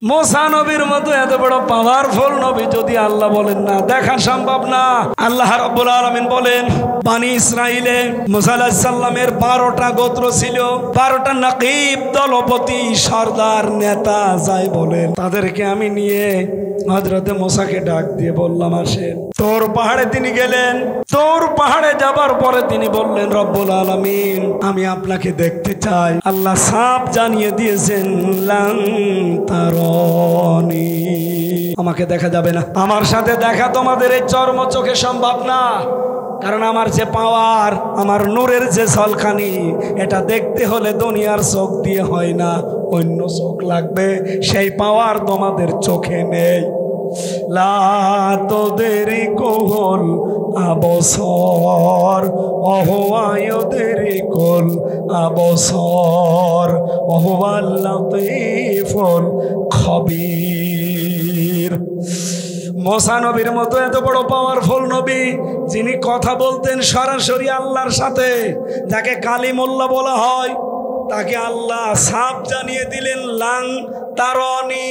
মুসা নবীর মতো এত বড় পাওয়ারফুল নবী যদি আল্লাহ বলেন না, দেখা সম্ভব না। আল্লাহ রাব্বুল আলামিন বলেন, বনি ইসরাইলে মুসা আলাইহিস সালামের 12টা গোত্র ছিল, 12টা নকিব, দলপতি, সরদার, নেতা যাই বলেন, তাদেরকে আমি নিয়ে হযরতে মুসাকে ডাক দিয়ে বললাম, আসেন। তোর পাহাড়ে তিনি গেলেন। তোর পাহাড়ে যাবার পরে তিনি বললেন, রব্বুল আলামিন, আমি আপনাকে দেখতে চাই। আল্লাহ সাফ জানিয়ে দিয়েছেন, লান তারানি, আমাকে দেখা যাবে না। আমার সাথে দেখা তোমাদের এই চর্ম চোখে সম্ভব না, কারণ আমার যে পাওয়ার, আমার নূরের যে ঝলকানি, এটা দেখতে হলে দুনিয়ার চোখ দিয়ে হয় না, অন্য চোখ লাগবে। সেই পাওয়ার তোমাদের চোখে নেই। লা তোদেরি কোহল আবসর অহওয়ায়দেরি কোল আবসর অহওয়াল লাতীফুল খবীর। মুসা নবীর মতো এত বড় পাওয়ারফুল নবী, যিনি কথা বলতেন সরাসরি আল্লাহর সাথে, যাকে কালিমুল্লাহ বলা হয়, তাকে আল্লাহ সাফ জানিয়ে দিলেন, লান তারানি।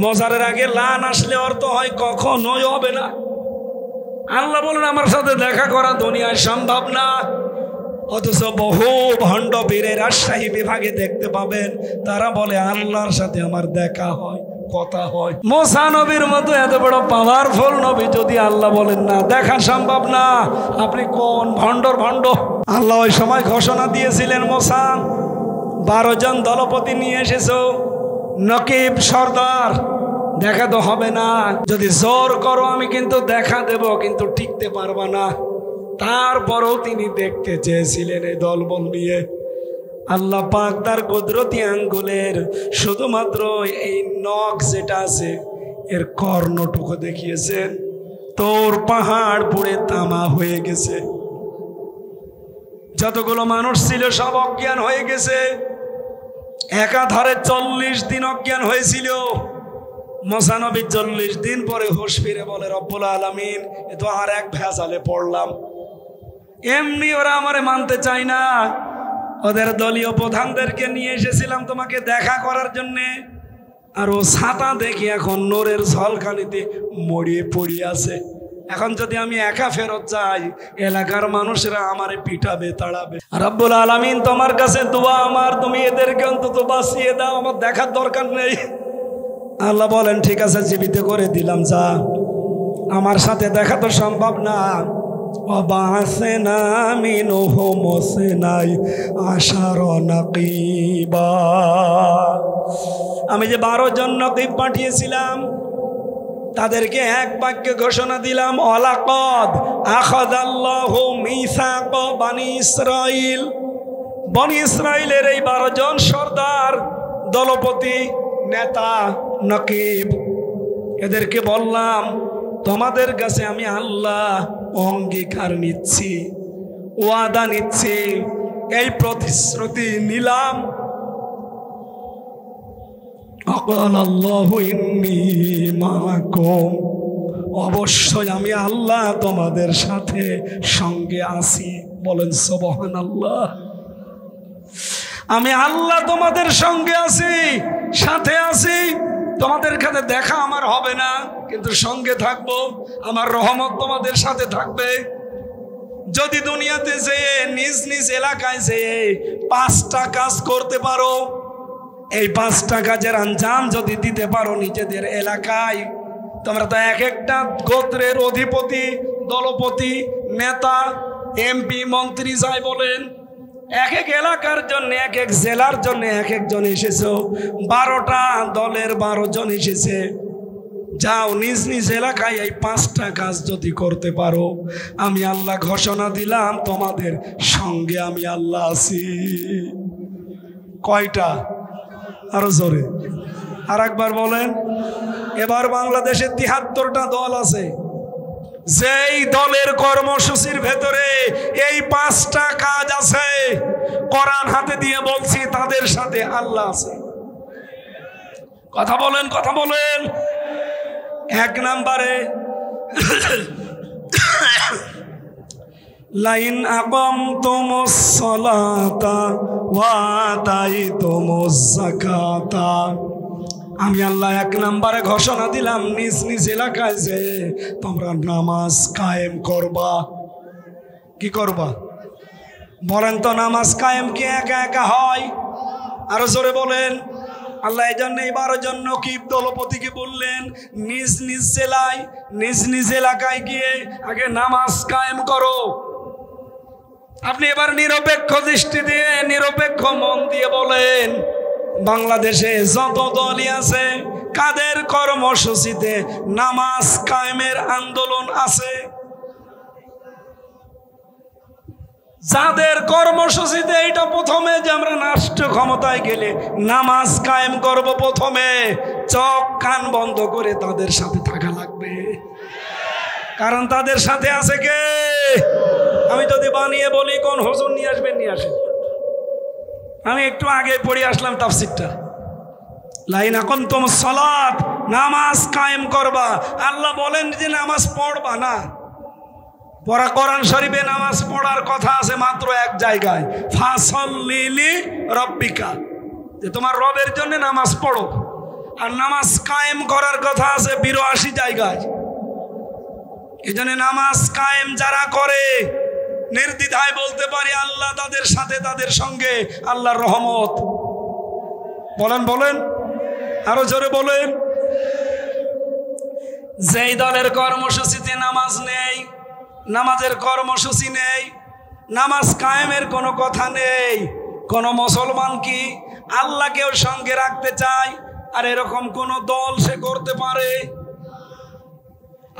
মজারের আগে লান আসলে অর্থ হয় কখনোই হবে না। আল্লাহ বলেন, আমার সাথে দেখা করা দুনিয়ায় সম্ভব না। অথচ বহু ভণ্ড পীরের রাজশাহী বিভাগে দেখতে পাবেন, তারা বলে আল্লাহর সাথে আমার দেখা হয়, কথা হয়। মুসা নবীর মতো এত বড় পাওয়ারফুল নবী যদি আল্লাহ বলেন না, দেখা সম্ভব না, আপনি কোন ভণ্ডর ভণ্ড? আল্লাহ ওই সময় ঘোষণা দিয়েছিলেন, মুসা 12 জন দলপতি নিয়ে এসেছো, নকিব, সর্দার, দেখা তো হবে না। যদি জোর করো আমি কিন্তু দেখা দেব, কিন্তু টিকতে পারবা না। তারপরেও তিনি দেখতে চেয়েছিলেন এই দলবল নিয়ে। আল্লাহ পাক তার কুদরতি আঙ্গুলের শুধুমাত্র এই নখ যেটা আছে, এর কর্ণটুকু দেখিয়েছেন। তোর পাহাড় পুড়ে তামা হয়ে গেছে। যতগুলো মানুষ ছিল সব অজ্ঞান হয়ে গেছে। একাধারে 40 দিন অজ্ঞান হয়েছিল। মুসা নবী 40 দিন পরে হুঁশ ফিরে বলে, রব্বুল আলামিন, এ তো আর এক ভেজালে পড়লাম। এমনি ওরা আমারে মানতে চায় না। ওদের দলীয় প্রধানদেরকে নিয়ে এসেছিলাম তোমাকে দেখা করার জন্যে, আর ও ছাতা দেখি এখন নূরের ঝলকানিতে মরিয়ে পড়িয়ে আছে। এখন যদি আমি একা ফেরত যাই, এলাকার মানুষরা আমারে পিটাবে, তাড়াবে। রব্বুল আলামিন, তোমার কাছে দোয়া আমার, তুমি এদেরকে অন্তত বাঁচিয়ে দাও, আমার দেখার দরকার নেই। আল্লাহ বলেন, ঠিক আছে, জীবিত করে দিলাম, যা। আমার সাথে দেখা তো সম্ভব না। আমি যে 12 জন নকিব পাঠিয়েছিলাম, তাদেরকে এক বাক্যে ঘোষণা দিলাম, ওয়ালাকাদ আখাযাল্লাহু মিসাক বনি ইসরাইল। বনি ইসরাইলের এই 12 জন সর্দার, দলপতি, নেতা, নকিব, এদেরকে বললাম, তোমাদের কাছে আমি আল্লাহ অঙ্গীকার নিচ্ছি, ওয়াদা নিচ্ছি, এই প্রতিশ্রুতি নিলাম, অবশ্যই আমি আল্লাহ তোমাদের সাথে সঙ্গে আছি। বলেন সুবহানাল্লাহ। আমি আল্লাহ তোমাদের সঙ্গে আছি, সাথে আছি। তোমাদের কাছে দেখা আমার হবে না, কিন্তু সঙ্গে থাকবো। আমার রহমত তোমাদের সাথে থাকবে। যদি দুনিয়াতে যেয়ে নিজ নিজ এলাকায় যেয়ে 5টা কাজ করতে পারো, এই 5টা কাজের আঞ্জাম যদি দিতে পারো নিজেদের এলাকায়, তোমরা তো এক একটা গোত্রের অধিপতি, দলপতি, নেতা, এমপি, মন্ত্রী যাই বলেন, এক এক এলাকার জন্য, এক এক জেলার জন্য এক একজন এসেছো। 12টা দলের 12 জন এসেছে। যাও নিজ নিজ এলাকায় এই 5টা কাজ যদি করতে পারো, আমি আল্লাহ ঘোষণা দিলাম তোমাদের সঙ্গে আমি আল্লাহ আছি। কয়টা? আরো জোরে আর একবার বলেন। এবার বাংলাদেশে 73টা দল আছে। যেই দলের কর্মসূচির ভেতরে এই 5টা কাজ আছে, কোরআন হাতে দিয়ে বলছি, তাদের সাথে আল্লাহ আছে। কথা বলেন, কথা বলেন। 1 নম্বরে, লাইন আকামতুমুস সালাতা ওয়া আতাইতুমুজ যাকাতা। আমি আল্লাহ 1 নম্বরে ঘোষণা দিলাম, নিজ নিজ এলাকায় যে তোমরা নামাজ কায়েম করবা। কি করবা বলেন তো? নামাজ কায়েম কি একা একা হয়? আরো জোরে বলেন। আল্লাহ এই জন্য 12 জন নকিব দলপতিকে বললেন, নিজ নিজ জেলায় নিজ নিজ এলাকায় গিয়ে আগে নামাজ কায়েম করো। আপনি এবার নিরপেক্ষ দৃষ্টি দিয়ে, নিরপেক্ষ মন দিয়ে বলেন, বাংলাদেশে যত দলই আছে কাদের কর্মসূচিতে নামাজ কায়েমের আন্দোলন আছে? যাদের কর্মসূচিতে এটা প্রথমে যে আমরা রাষ্ট্র ক্ষমতায় গেলে নামাজ কায়েম করব, প্রথমে চোখ কান বন্ধ করে তাদের সাথে থাকা লাগবে। কারণ তাদের সাথে আছে কে? আমি যদি বানিয়ে বলি কোন হুজুর নিয়ে আসবেন, নিয়ে আসেন। আমি একটু আগে পড়ে আসলাম তাফসীরটা, লাইনা কুনতুম সালাত, নামাজ কায়েম করবা। আল্লাহ বলেন যে নামাজ পড়বা না। পড়া কোরআন শরীফে নামাজ পড়ার কথা আছে মাত্র এক জায়গায়, ফাসাল্লি লিরাব্বিকা, যে তোমার রবের জন্য নামাজ পড়ো। আর নামাজ কায়েম করার কথা আছে 82 জায়গায়। এই জন্য নামাজ কায়েম যারা করে নির্দ্বিধায় বলতে পারি আল্লাহ তাদের সাথে, তাদের সঙ্গে আল্লাহর রহমত। বলেন বলেন, আরো জোরে বলেন। যেই দলের কর্মসূচিতে নামাজ নেই, নামাজের কর্মসূচি নেই, নামাজ কায়েমের কোনো কথা নেই, কোন মুসলমান কি আল্লাহকেও সঙ্গে রাখতে চায়? আর এরকম কোন দল সে করতে পারে?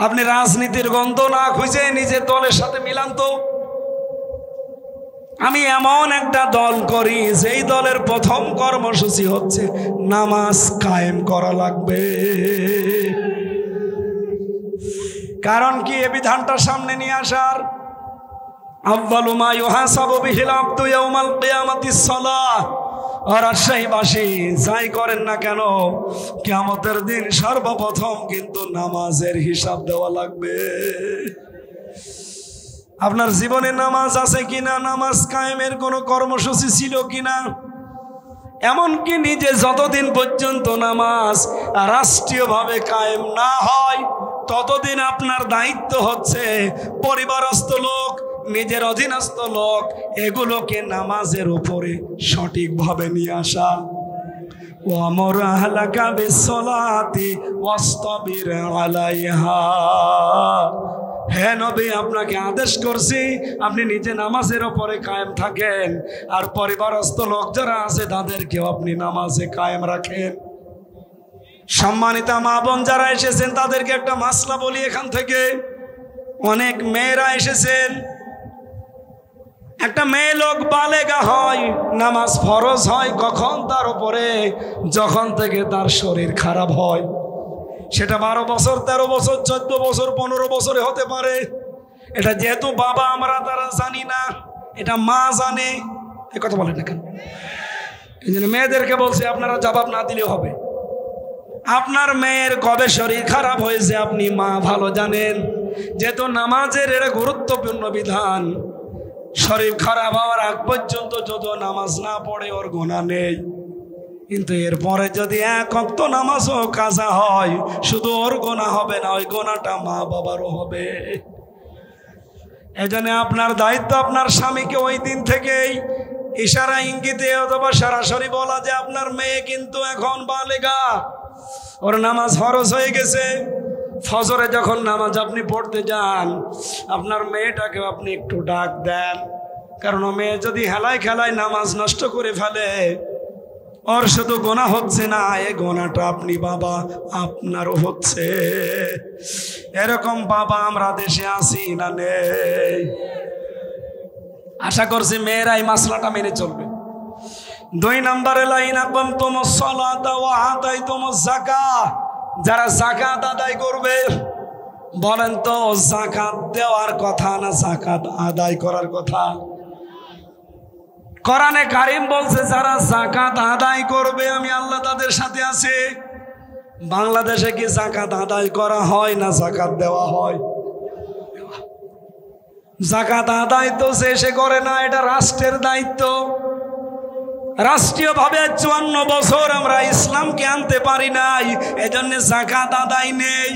আপনি রাজনীতির গন্ধ না খুঁজে নিজের দলের সাথে মিলান তো। আমি এমন একটা দল করি যেই দলের প্রথম কর্মসূচি হচ্ছে নামাজ কায়েম করা লাগবে। কারণ কি? এ বিধানটা সামনে নিয়ে আসার, আউয়ালু মা ইউহাসাবু বিহিল আবদু ইয়াউমাল কিয়ামাতিস সালাহ। আর রাজশাহীবাসী যাই করেন না কেন, কিয়ামতের দিন সর্বপ্রথম কিন্তু নামাজের হিসাব দেওয়া লাগবে। আপনার জীবনে নামাজ আছে কিনা, নামাজ কায়েমের কোনো কর্মসূচি ছিল কিনা, এমনকি নিজে যতদিন পর্যন্ত নামাজ রাষ্ট্রীয়ভাবে কায়েম না হয় ততদিন আপনার দায়িত্ব হচ্ছে পরিবারস্থ লোক, নিজের অধীনস্থ লোক, এগুলোকে নামাজের উপরে সঠিকভাবে নিয়ে আসা। ওয়ামর আহলাকা বিসসালাতি ওয়াসতাবির আলাইহা। হে নবী, আপনাকে আদেশ করছি আপনি নিজে নামাজের উপরে কায়েম থাকেন, আর পরিবারস্থ লোক যারা আছে তাদেরকেও আপনি নামাজে কায়েম রাখেন। সম্মানিতা মা বোন যারা এসেছেন তাদেরকে একটা মাসলা বলি এখান থেকে। অনেক মেয়েরা এসেছেন, একটা মেয়ে লোক বালেগা হয়, নামাজ ফরজ হয় কখন? তার উপরে যখন থেকে তার শরীর খারাপ হয়। সেটা 12 বছর, 13 বছর, 14 বছর, 15 বছরে হতে পারে। এটা যেহেতু বাবা আমরা তারা জানি না, এটা মা জানে। এ কথা বলেন না কেন? এই জন্য মেয়েদেরকে বলছি আপনারা জবাব না দিলেও হবে। আপনার মেয়ের কবে শরীর খারাপ হয়েছে আপনি মা ভালো জানেন, যেহেতু নামাজের এটা গুরুত্বপূর্ণ বিধান। শরীর খারাপ হওয়ার আগ পর্যন্ত যত নামাজ না পড়ে ওর গুনাহ নেই, কিন্তু এরপরে যদি 1 ওয়াক্ত নামাজও কাজা হয় শুধু ওর গুনাহ হবে না, ওই গুনাহটা মা বাবারও হবে। এই জন্য আপনার দায়িত্ব আপনার স্বামীকে ওই দিন থেকেই ইশারা ইঙ্গিতে অথবা সরাসরি বলা যে আপনার মেয়ে কিন্তু এখন বালেগা, ওর নামাজ ফরজ হয়ে গেছে। ফজরে যখন নামাজ আপনি পড়তে যান আপনার মেয়েটাকে আপনি একটু ডাক দেন, কারণ ও মেয়ে যদি হেলায় খেলায় নামাজ নষ্ট করে ফেলে ওর শুধু গোনা হচ্ছে না, এ গোনাটা আপনি বাবা আপনারও হচ্ছে। এরকম বাবা আমরা দেশে আছি না নেই? আশা করছি মেয়েরা এই মাসলাটা মেনে চলবে। 2 নম্বরে লাইন আকামতুমুস সালাতা ওয়া আতাইতুমুজ যাকাত। যারা যাকাত আদায় করবে, বলেন তো যাকাত দেওয়ার কথা না যাকাত আদায় করার কথা? কোরআনে কারীম বলছে যারা যাকাত আদায় করবে আমি আল্লাহ তাদের সাথে আছি। বাংলাদেশে কি যাকাত আদায় করা হয় না যাকাত দেওয়া হয়? যাকাত আদায় তো সে করে না, এটা রাষ্ট্রের দায়িত্ব। রাষ্ট্রীয়ভাবে 54 বছর আমরা ইসলামকে আনতে পারি নাই, এজন্য যাকাত আদায় নেই।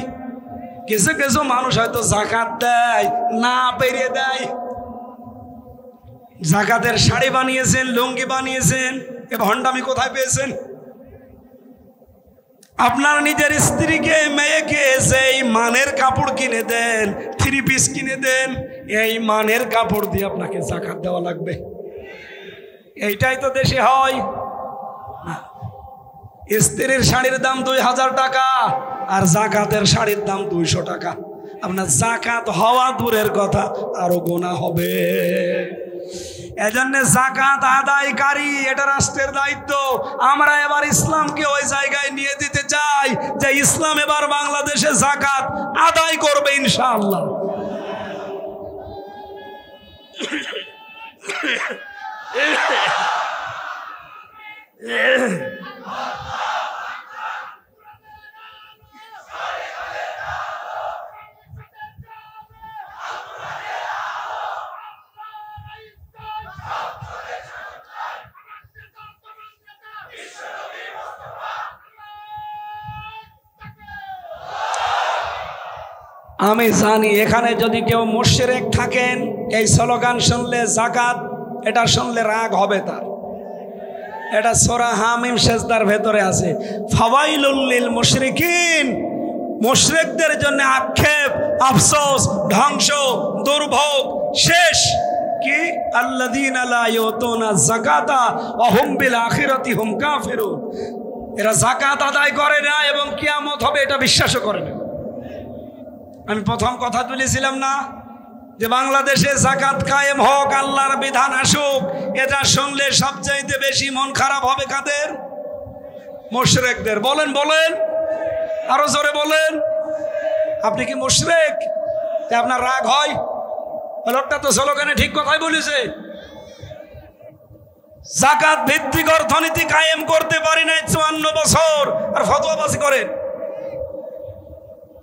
কিছু কিছু মানুষ হয়তো যাকাত দেয় না পেরিয়ে দেয়। যাকাতের শাড়ি বানিয়েছেন, লুঙ্গি বানিয়েছেন, এ ভণ্ডামি কোথায় পেয়েছেন? আপনার নিজের স্ত্রীকে মেয়েকে সেই মানের কাপড় কিনে দেন, 3 পিস কিনে দেন, এই মানের কাপড় দিয়ে আপনাকে যাকাত দেওয়া লাগবে। এইটাই তো দেশে হয়। স্ত্রীর শাড়ির দাম 2000 টাকা আর যাকাতের শাড়ির দাম 200 টাকা। আপনার যাকাত হওয়া দূরের কথা, আরো গোনা হবে। এজন্য যাকাত আদায়কারী এটা রাষ্ট্রের দায়িত্ব। আমরা এবার ইসলামকে ওই জায়গায় নিয়ে দিতে চাই যে ইসলাম এবার বাংলাদেশে যাকাত আদায় করবে ইনশাআল্লাহ। আমি জানি এখানে যদি কেউ মুশরিক থাকেন, এই স্লোগান শুনলে, যাকাত এটা শুনলে রাগ হবে তার। এটা সূরা হামিম সেজদার ভেতরে আছে, ফাওয়াইলুল লিল মুশরিকিন, মুশরিকদের জন্য আক্ষেপ, আফসোস, ধ্বংস, দুর্ভোগ শেষ। কি? আল্লাযীনা লা ইউতুনা যাকাতা ওয়া হুম বিল আখিরাতি হুম কাফিরুন। এরা যাকাত আদায় করে না এবং কিয়ামত হবে এটা বিশ্বাসও করে না। আমি প্রথম কথা তুলেছিলাম না যে বাংলাদেশে যাকাত কায়েম হোক, আল্লাহর বিধান আসুক, এটা শুনলে সবচাইতে বেশি মন খারাপ হবে কাদের? মুশরিকদের। বলেন বলেন, আরো জোরে বলেন। আপনি কি মুশরিক? আপনার রাগ হয়? লোকটা তো স্লোগানে ঠিক কথাই বলেছে। যাকাত ভিত্তিক অর্থনীতি কায়েম করতে পারি নাই 54 বছর, আর ফতোয়াবাজি করেন।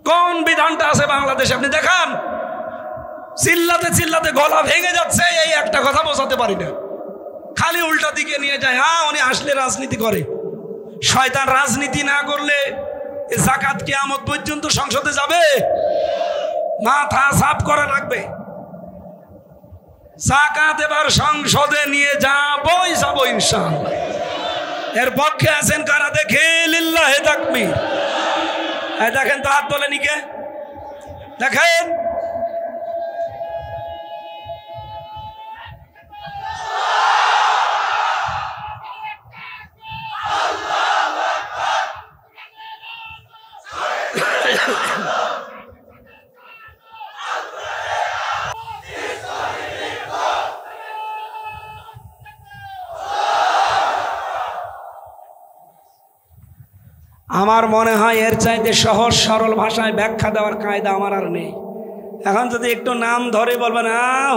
কোন বিধানটা আছে বাংলাদেশে আপনি দেখান। চিল্লাতে চিল্লাতে গলা ভেঙে যাচ্ছে, এই একটা কথা বোঝাতে পারি না, খালি উল্টা দিকে নিয়ে যায়। হ্যাঁ, উনি আসলে রাজনীতি করে। শয়তান রাজনীতি না করলে যাকাত কিয়ামত পর্যন্ত সংসদে যাবে? মাথা সাফ করা লাগবে। যাকাত এবার সংসদে নিয়ে যাবো ইনশাআল্লাহ। এর পক্ষে আছেন কারা? দেখে লিল্লাহি তাকবীর। দেখেন তো, হাত তোলেন কে? দেখেন, আমার মনে হয় এর চাইতে সহজ সরল ভাষায় ব্যাখ্যা দেওয়ার কায়দা আমার আর নেই। এখন যদি একটু নাম ধরে বলবেন,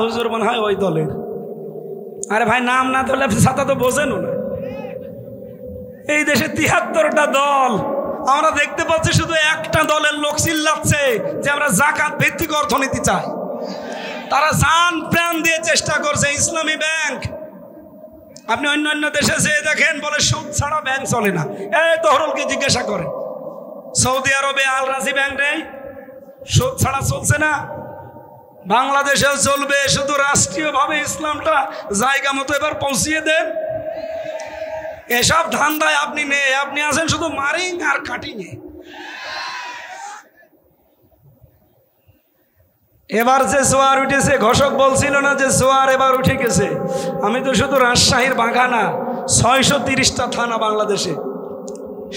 হুজুর মনে হয় ওই দলের। আরে ভাই, নাম না ধরলে সাথে তো বোঝেনও না। এই দেশে 73টা দল, আমরা দেখতে পাচ্ছি শুধু একটা দলের লোক চিল্লাচ্ছে যে আমরা যাকাত ভিত্তিক অর্থনীতি চাই। তারা জান প্রাণ দিয়ে চেষ্টা করছে। ইসলামী ব্যাংক, আপনি অন্যান্য দেশে যেয়ে দেখেন, বলে সুদ ছাড়া ব্যাংক চলে না। এই তহরুলকে জিজ্ঞাসা করেন, সৌদি আরবে আল রাজি ব্যাংক নেই, সুদ ছাড়া চলছে না। বাংলাদেশেও চলবে, শুধু রাষ্ট্রীয়ভাবে ইসলামটা জায়গা মতো এবার পৌঁছিয়ে দেন। এসব ধান্দায় আপনি নেই, আপনি আছেন শুধু মারিং আর কাটিংয়ে। এবার যে জোয়ার উঠেছে, ঘোষক বলছিল না যে জোয়ার এবার উঠে গেছে। আমি তো শুধু রাজশাহীর বাগানা, 630টা থানা বাংলাদেশে,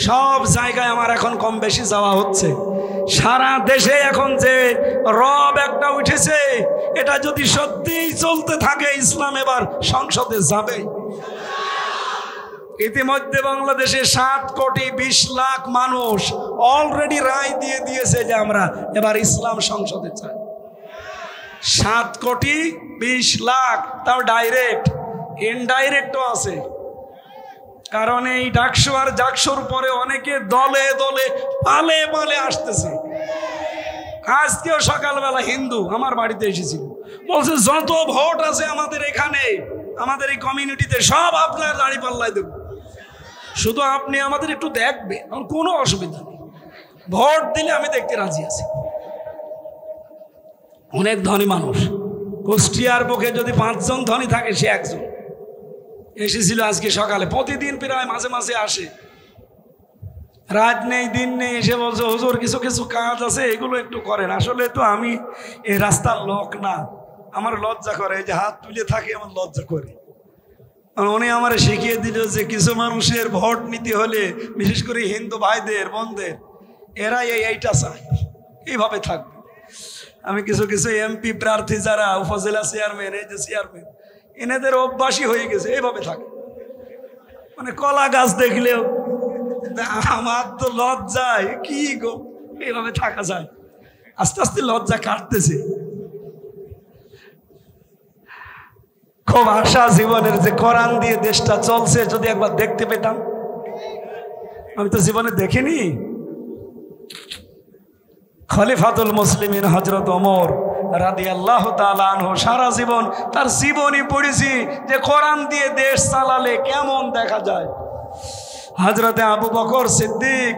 সব জায়গায় আমার এখন কম বেশি যাওয়া হচ্ছে। সারা দেশে এখন যে রব একটা উঠেছে, এটা যদি সত্যিই চলতে থাকে, ইসলাম এবার সংসদে যাবে। ইতিমধ্যে বাংলাদেশে 7,20,00,000 মানুষ অলরেডি রায় দিয়ে দিয়েছে যে আমরা এবার ইসলাম সংসদে চাই। 7,20,00,000, তাও ডাইরেক্ট, ইনডাইরেক্টও আছে। কারণ এই ডাকসু আর জাকসুর পরে অনেকে দলে দলে পালে পালে আসতেছে। আজকেও সকালবেলা হিন্দু আমার বাড়িতে এসেছিল, বলছে যত ভোট আছে আমাদের এখানে আমাদের এই কমিউনিটিতে সব আপনার দাড়ি পাল্লাই দেব, শুধু আপনি আমাদের একটু দেখবে, আমার কোনো অসুবিধা নেই, ভোট দিলে আমি দেখতে রাজি আছি। অনেক ধনী মানুষ, কুষ্টিয়ার বুকে যদি 5 জন ধনী থাকে, সে একজন এসেছিল আজকে সকালে, প্রতিদিন প্রায় মাঝে মাঝে আসে, রাত নেই দিন নেই, এসে বলছে হুজুর কিছু কিছু কাজ আছে এগুলো একটু করেন। আসলে তো আমি এই রাস্তার লোক না, আমার লজ্জা করে, এই যে হাত তুলে থাকে আমার লজ্জা করে। উনি আমার শিখিয়ে দিল যে কিছু মানুষের ভোট নিতে হলে, বিশেষ করে হিন্দু ভাইদের বোনদের, এরা এইটা চায়, এইভাবে থাকবে। আমি কিছু কিছু এমপি প্রার্থী যারা উপজেলা চেয়ারম্যান, এই যে চেয়ারম্যান, এনাদের অভ্যাসই হয়ে গেছে এইভাবে থাকে। মানে কলা গাছ দেখলেও আমার তো লজ্জায় কি গো, এইভাবে থাকা যায়। আস্তে আস্তে লজ্জা কাটতেছে। খুব আশা জীবনের যে কোরআন দিয়ে দেশটা চলছে, যদি একবার দেখতে পেতাম। আমি তো জীবনে দেখিনি। খলিফাতুল মুসলিমিন হযরত ওমর রাদিয়াল্লাহু তাআলা আনহু সারা জীবন তার জীবনী পড়েছি যে কোরআন দিয়ে দেশ চালালে কেমন দেখা যায়। হযরতে আবু বকর সিদ্দিক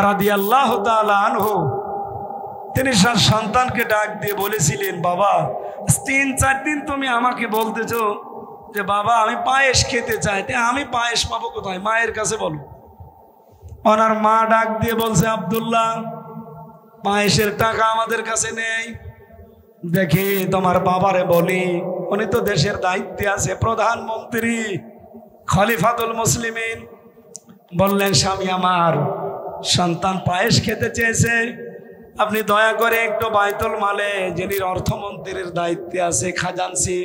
রাদিয়াল্লাহু তাআলা আনহু তিনি তার সন্তানকে ডাক দিয়ে বলেছিলেন, বাবা 3-4 দিন তুমি আমাকে বলতেছো যে বাবা আমি পায়েস খেতে চাই, আমি পায়েস পাবো কোথায়? মায়ের কাছে বলো। ওনার মা ডাক দিয়ে বলছে, আব্দুল্লাহ পায়েসের টাকা আমাদের কাছে নেই, দেখি তোমার বাবারে বলি, উনি তো দেশের দায়িত্বে আছে, প্রধানমন্ত্রী খলিফাতুল মুসলিমিন। বললেন, স্বামী আমার সন্তান পায়েস খেতে চেয়েছে, আপনি দয়া করে একটু বাইতুল মালে যিনি অর্থমন্ত্রীর দায়িত্বে আছে খাজানসি,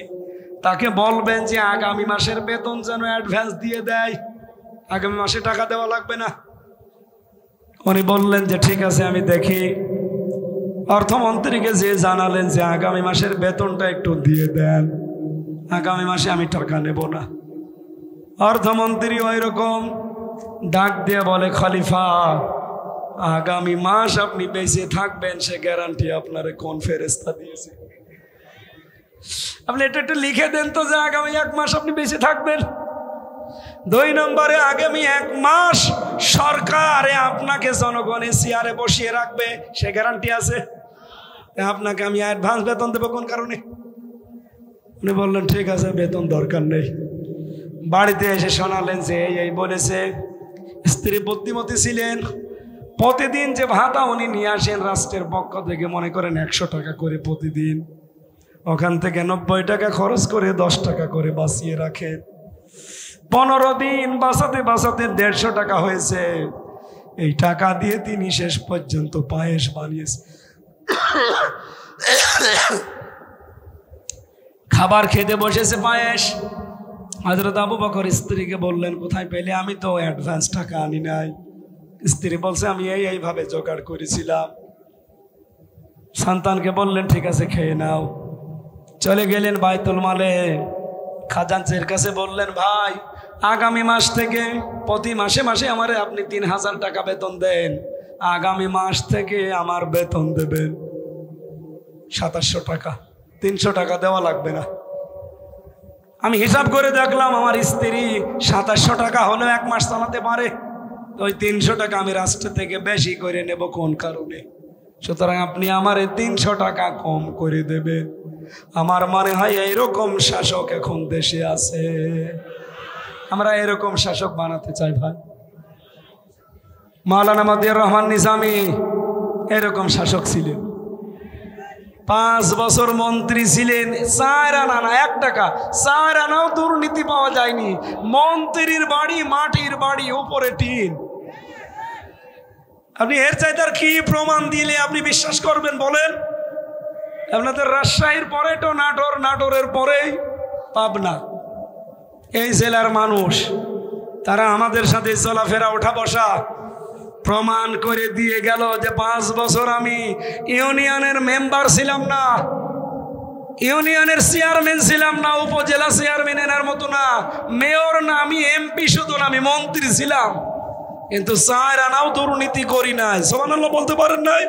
তাকে বলবেন যে আগামী মাসের বেতন যেন অ্যাডভান্স দিয়ে দেয়, আগামী মাসে টাকা দেওয়া লাগবে না। উনি বললেন যে ঠিক আছে আমি দেখি। অর্থমন্ত্রীকে যে জানালেন যে আগামী মাসের বেতনটা একটু দিয়ে দেন, আগামী মাসে আমি টাকা নেব না। অর্থমন্ত্রী ওই রকম ডাক দিয়ে বলে, খলিফা আগামী মাস আপনি বেঁচে থাকবেন সে গ্যারান্টি আপনারে কোন ফেরেশতা দিয়েছে? আপনি এটা একটু লিখে দেন তো যে আগামী 1 মাস আপনি বেঁচে থাকবেন। 2 নম্বরে আগামী 1 মাস সরকারে আপনাকে জনগণের চেয়ারে বসিয়ে রাখবে, সে গ্যারান্টি আছে? আপনাকে আমি অ্যাডভান্স বেতন দেবো কোন কারণে? উনি বললেন ঠিক আছে বেতন দরকার নেই। বাড়িতে এসে শোনালেন যে এই বলেছে। স্ত্রী বুদ্ধিমতী ছিলেন, প্রতিদিন যে ভাতা উনি নিয়ে আসেন রাষ্ট্রের পক্ষ থেকে, মনে করেন 100 টাকা করে প্রতিদিন, ওখান থেকে 90 টাকা খরচ করে 10 টাকা করে বাঁচিয়ে রাখেন। 15 দিন বাঁচাতে বাঁচাতে 150 টাকা হয়েছে। এই টাকা দিয়ে তিনি শেষ পর্যন্ত পায়েস বানিয়েছে। খাবার খেতে বসেছে পায়েস। হযরত আবু বকর স্ত্রীকে বললেন, কোথায় পেলে? আমি তো অ্যাডভান্স টাকা আনি নাই। স্ত্রী বলছে, আমি এইভাবে জোগাড় করেছিলাম। সন্তানকে বললেন ঠিক আছে খেয়ে নাও। চলে গেলেন বাইতুল মালে, খাজানচির কাছে বললেন, ভাই আগামী মাস থেকে প্রতি মাসে মাসে আমারে আপনি 3000 টাকা বেতন দেন, আগামী মাস থেকে আমার বেতন দেবেন 2700 টাকা, 300 টাকা দেওয়া লাগবে না। আমি হিসাব করে দেখলাম আমার স্ত্রী 2700 টাকা হলেও 1 মাস চালাতে পারে, ওই 300 টাকা আমি রাষ্ট্র থেকে বেশি করে নেব কোন কারণে? সুতরাং আপনি আমার 300 টাকা কম করে দেবেন। আমার মনে হয় এইরকম শাসক এখন দেশে আছে। আমরা এরকম শাসক বানাতে চাই ভাই। মাওলানা মতিউর রহমান নিজামী এরকম শাসক ছিলেন। 5 বছর মন্ত্রী ছিলেন, 4 আনা না 1 টাকা, 4 আনাও দুর্নীতি পাওয়া যায়নি। মন্ত্রীর বাড়ি মাটির বাড়ি, উপরে টিন। আপনি এর চাইতে আর কি প্রমাণ দিলে আপনি বিশ্বাস করবেন বলেন? আপনাদের রাজশাহীর পরে তো নাটোর, নাটোরের পরেই পাবনা। এই জেলার মানুষ তারা আমাদের সাথে চলাফেরা ওঠা বসা প্রমাণ করে দিয়ে গেল যে 5 বছর আমি ইউনিয়নের মেম্বার ছিলাম না, ইউনিয়নের চেয়ারম্যান ছিলাম না, উপজেলা চেয়ারম্যানের মতো না, মেয়র না, আমি এমপি শুধু না, আমি মন্ত্রী ছিলাম, কিন্তু 4 আনাও দুর্নীতি করি নাই। সুবহানাল্লাহ বলতে পারেন নাই?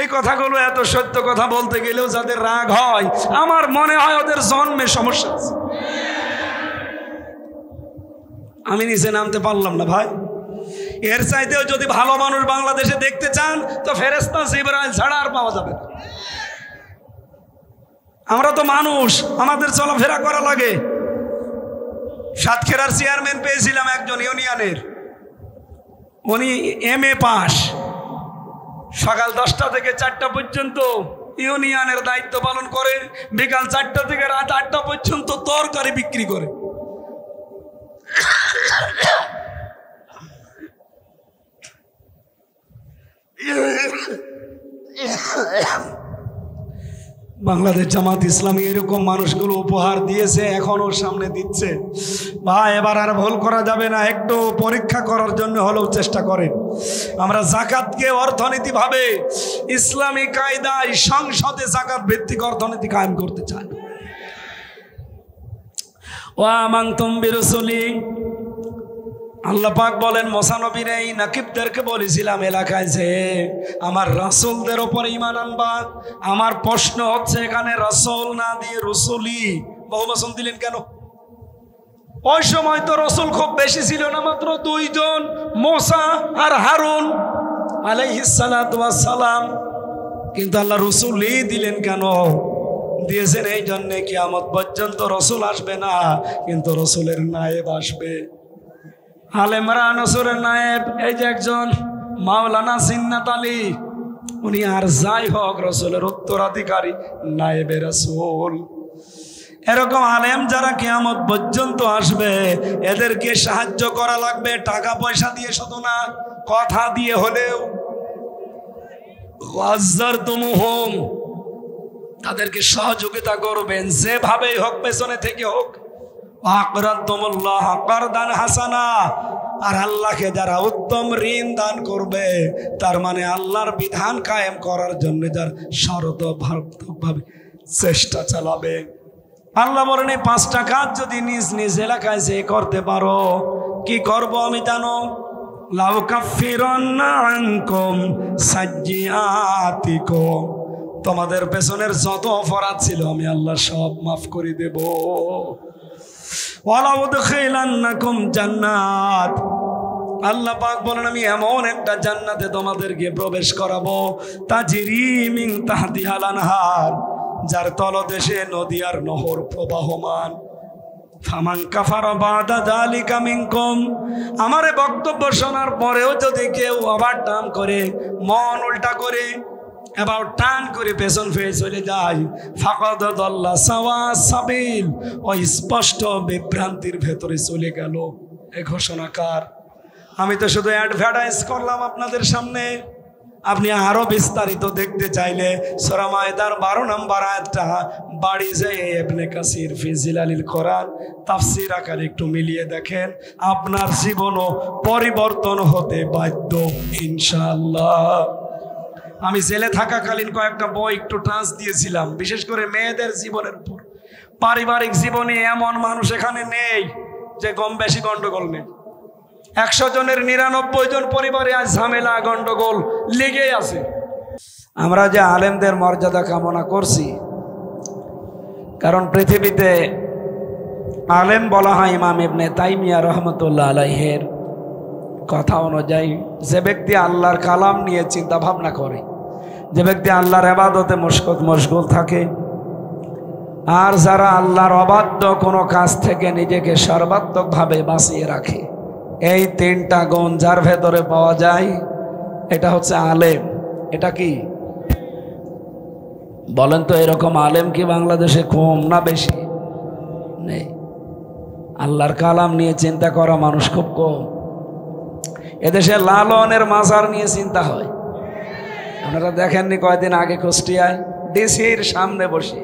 এই কথাগুলো এত সত্য কথা বলতে গেলেও যাদের রাগ হয়, আমার মনে হয় ওদের জন্মে সমস্যা আছে। আমি নিচে নামতে পারলাম না ভাই। এর চাইতেও যদি ভালো মানুষ বাংলাদেশে দেখতে চান তো ফেরেশতা জিবরাইল ছাড়া আর পাওয়া যাবে না। আমরা তো মানুষ, আমাদের চলাফেরা করা লাগে। সাতক্ষীরার চেয়ারম্যান পেয়েছিলাম একজন ইউনিয়নের, উনি MA পাস, সকাল 10টা থেকে 4টা পর্যন্ত ইউনিয়নের দায়িত্ব পালন করে, বিকাল 4টা থেকে রাত 8টা পর্যন্ত তরকারি বিক্রি করে। বাংলাদেশ জামাত ইসলামী এরকম মানুষগুলো উপহার দিয়েছে, এখনো সামনে দিচ্ছে। ভাই এবার আর ভুল করা যাবে না, একটু পরীক্ষা করার জন্য হলেও চেষ্টা করেন। আমরা জাকাতকে অর্থনীতিভাবে ইসলামী কায়দায় সংসদে জাকাত ভিত্তিক অর্থনীতি কায়েম করতে চাই। ওয়া আমানতুম বিরুসুলি, আল্লাহ পাক বলেন মুসা নবীর এই নাকিবদেরকে বলেছিলাম এলাকায় যে আমার রাসূলদের উপর ঈমান আনবা। আমার প্রশ্ন হচ্ছে এখানে রাসূল না দিয়ে রসুলি বহুবচন দিলেন কেন? ওই সময় তো রসুল খুব বেশি ছিল না, মাত্র 2 জন, মুসা আর হারুন আলাইহিস সালাতু ওয়াস সালাম। কিন্তু আল্লাহ রসুলই দিলেন কেন? দিয়েছেন এই জন্য কিয়ামত পর্যন্ত রসুল আসবে না, কিন্তু রসুলের নায়েব আসবে। আলেমরা নসরের নায়েব এই যে একজন মাওলানা জিন্নাত আলী, উনি আর যাই হোক রসুলের উত্তরাধিকারী, নায়েবে রসুল। এরকম আলেম যারা কিয়ামত পর্যন্ত আসবে, এদেরকে সাহায্য করা লাগবে, টাকা পয়সা দিয়ে শুধু না, কথা দিয়ে হলেও। ওয়াজ্জারতুমুহুম, তাদেরকে সহযোগিতা করবেন যেভাবেই হোক, পেছনে থেকে হোক। আকরাদতুমুল্লাহ কারদান হাসানা, আর আল্লাহকে যারা উত্তম ঋণ দান করবে, তার মানে আল্লাহর বিধান কায়েম করার জন্য যার সর্বতভাবে চেষ্টা চালাবে। আল্লাহ বলেন এই 5টা কাজ যদি নিজ নিজ এলাকায় যে করতে পারো, কি করব আমি জানো? লাউ কাফিরান্না আনকুম সাজ্জিআতিকুম, তোমাদের পেছনের যত অপরাধ ছিল আমি আল্লাহ সব মাফ করে দেব। ওয়ালা উদখিলান্নাকুম জান্নাত, আল্লাহ পাক বলেন আমি এমন একটা জান্নাতে তোমাদেরকে প্রবেশ করাবো, তাজরি মিন তাহতিহাল আনহার, যার তলদেশে নদী আর নহর প্রবাহমান। ফামান কাফারা বাদা যালিকা মিনকুম, আমার বক্তব্য শোনার পরেও যদি কেউ ওভারটার্ন করে, মন উল্টা করে, এবার টান করে পেছন ফিরে চলে যায়, ফাকাদ দাল্লা সাওয়া সাবিল, ওই স্পষ্ট বিভ্রান্তির ভেতরে চলে গেল। এই ঘোষণাকার আমি তো শুধু অ্যাডভার্টাইজ করলাম আপনাদের সামনে। আপনি আরো বিস্তারিত দেখতে চাইলে সূরা মায়দার 12 নম্বর আয়াতটা বাড়ি যেয়ে ইবনে কাসির ফি জিলালিল কোরআন তাফসীর আকারে একটু মিলিয়ে দেখেন, আপনার জীবনও পরিবর্তন হতে বাধ্য ইনশাআল্লাহ। আমি জেলে থাকাকালীন কয়েকটা বই একটু টাচ দিয়েছিলাম, বিশেষ করে মেয়েদের জীবনের উপর। পারিবারিক জীবনে এমন মানুষ এখানে নেই যে কম বেশি গন্ডগোল নেই। 100 জনের 99 জন পরিবারে আজ ঝামেলা গন্ডগোল লেগেই আছে। আমরা যে আলেমদের মর্যাদা কামনা করছি, কারণ পৃথিবীতে আলেম বলা হয় ইমাম ইবনে তাইমিয়া রহমতুল্লাহ আলাইহের কথা অনুযায়ী যে ব্যক্তি আল্লাহর কালাম নিয়ে চিন্তা ভাবনা করে, যে ব্যক্তি আল্লাহর ইবাদতে মশগুল থাকে, আর যারা আল্লাহর অবাধ্য কোনো কাজ থেকে নিজেকে সর্বাত্মকভাবে বাঁচিয়ে রাখে, এই 3টা গুণ যার ভেতরে পাওয়া যায়, এটা হচ্ছে আলেম। এটা কি বলেন তো? এরকম আলেম কি বাংলাদেশে কম না বেশি? নেই। আল্লাহর কালাম নিয়ে চিন্তা করা মানুষ খুব কম। এদেশে লালনের মাজার নিয়ে চিন্তা হয়। আপনারা দেখেননি কয়েকদিন আগে কুষ্টিয়ায় ডিসির সামনে বসে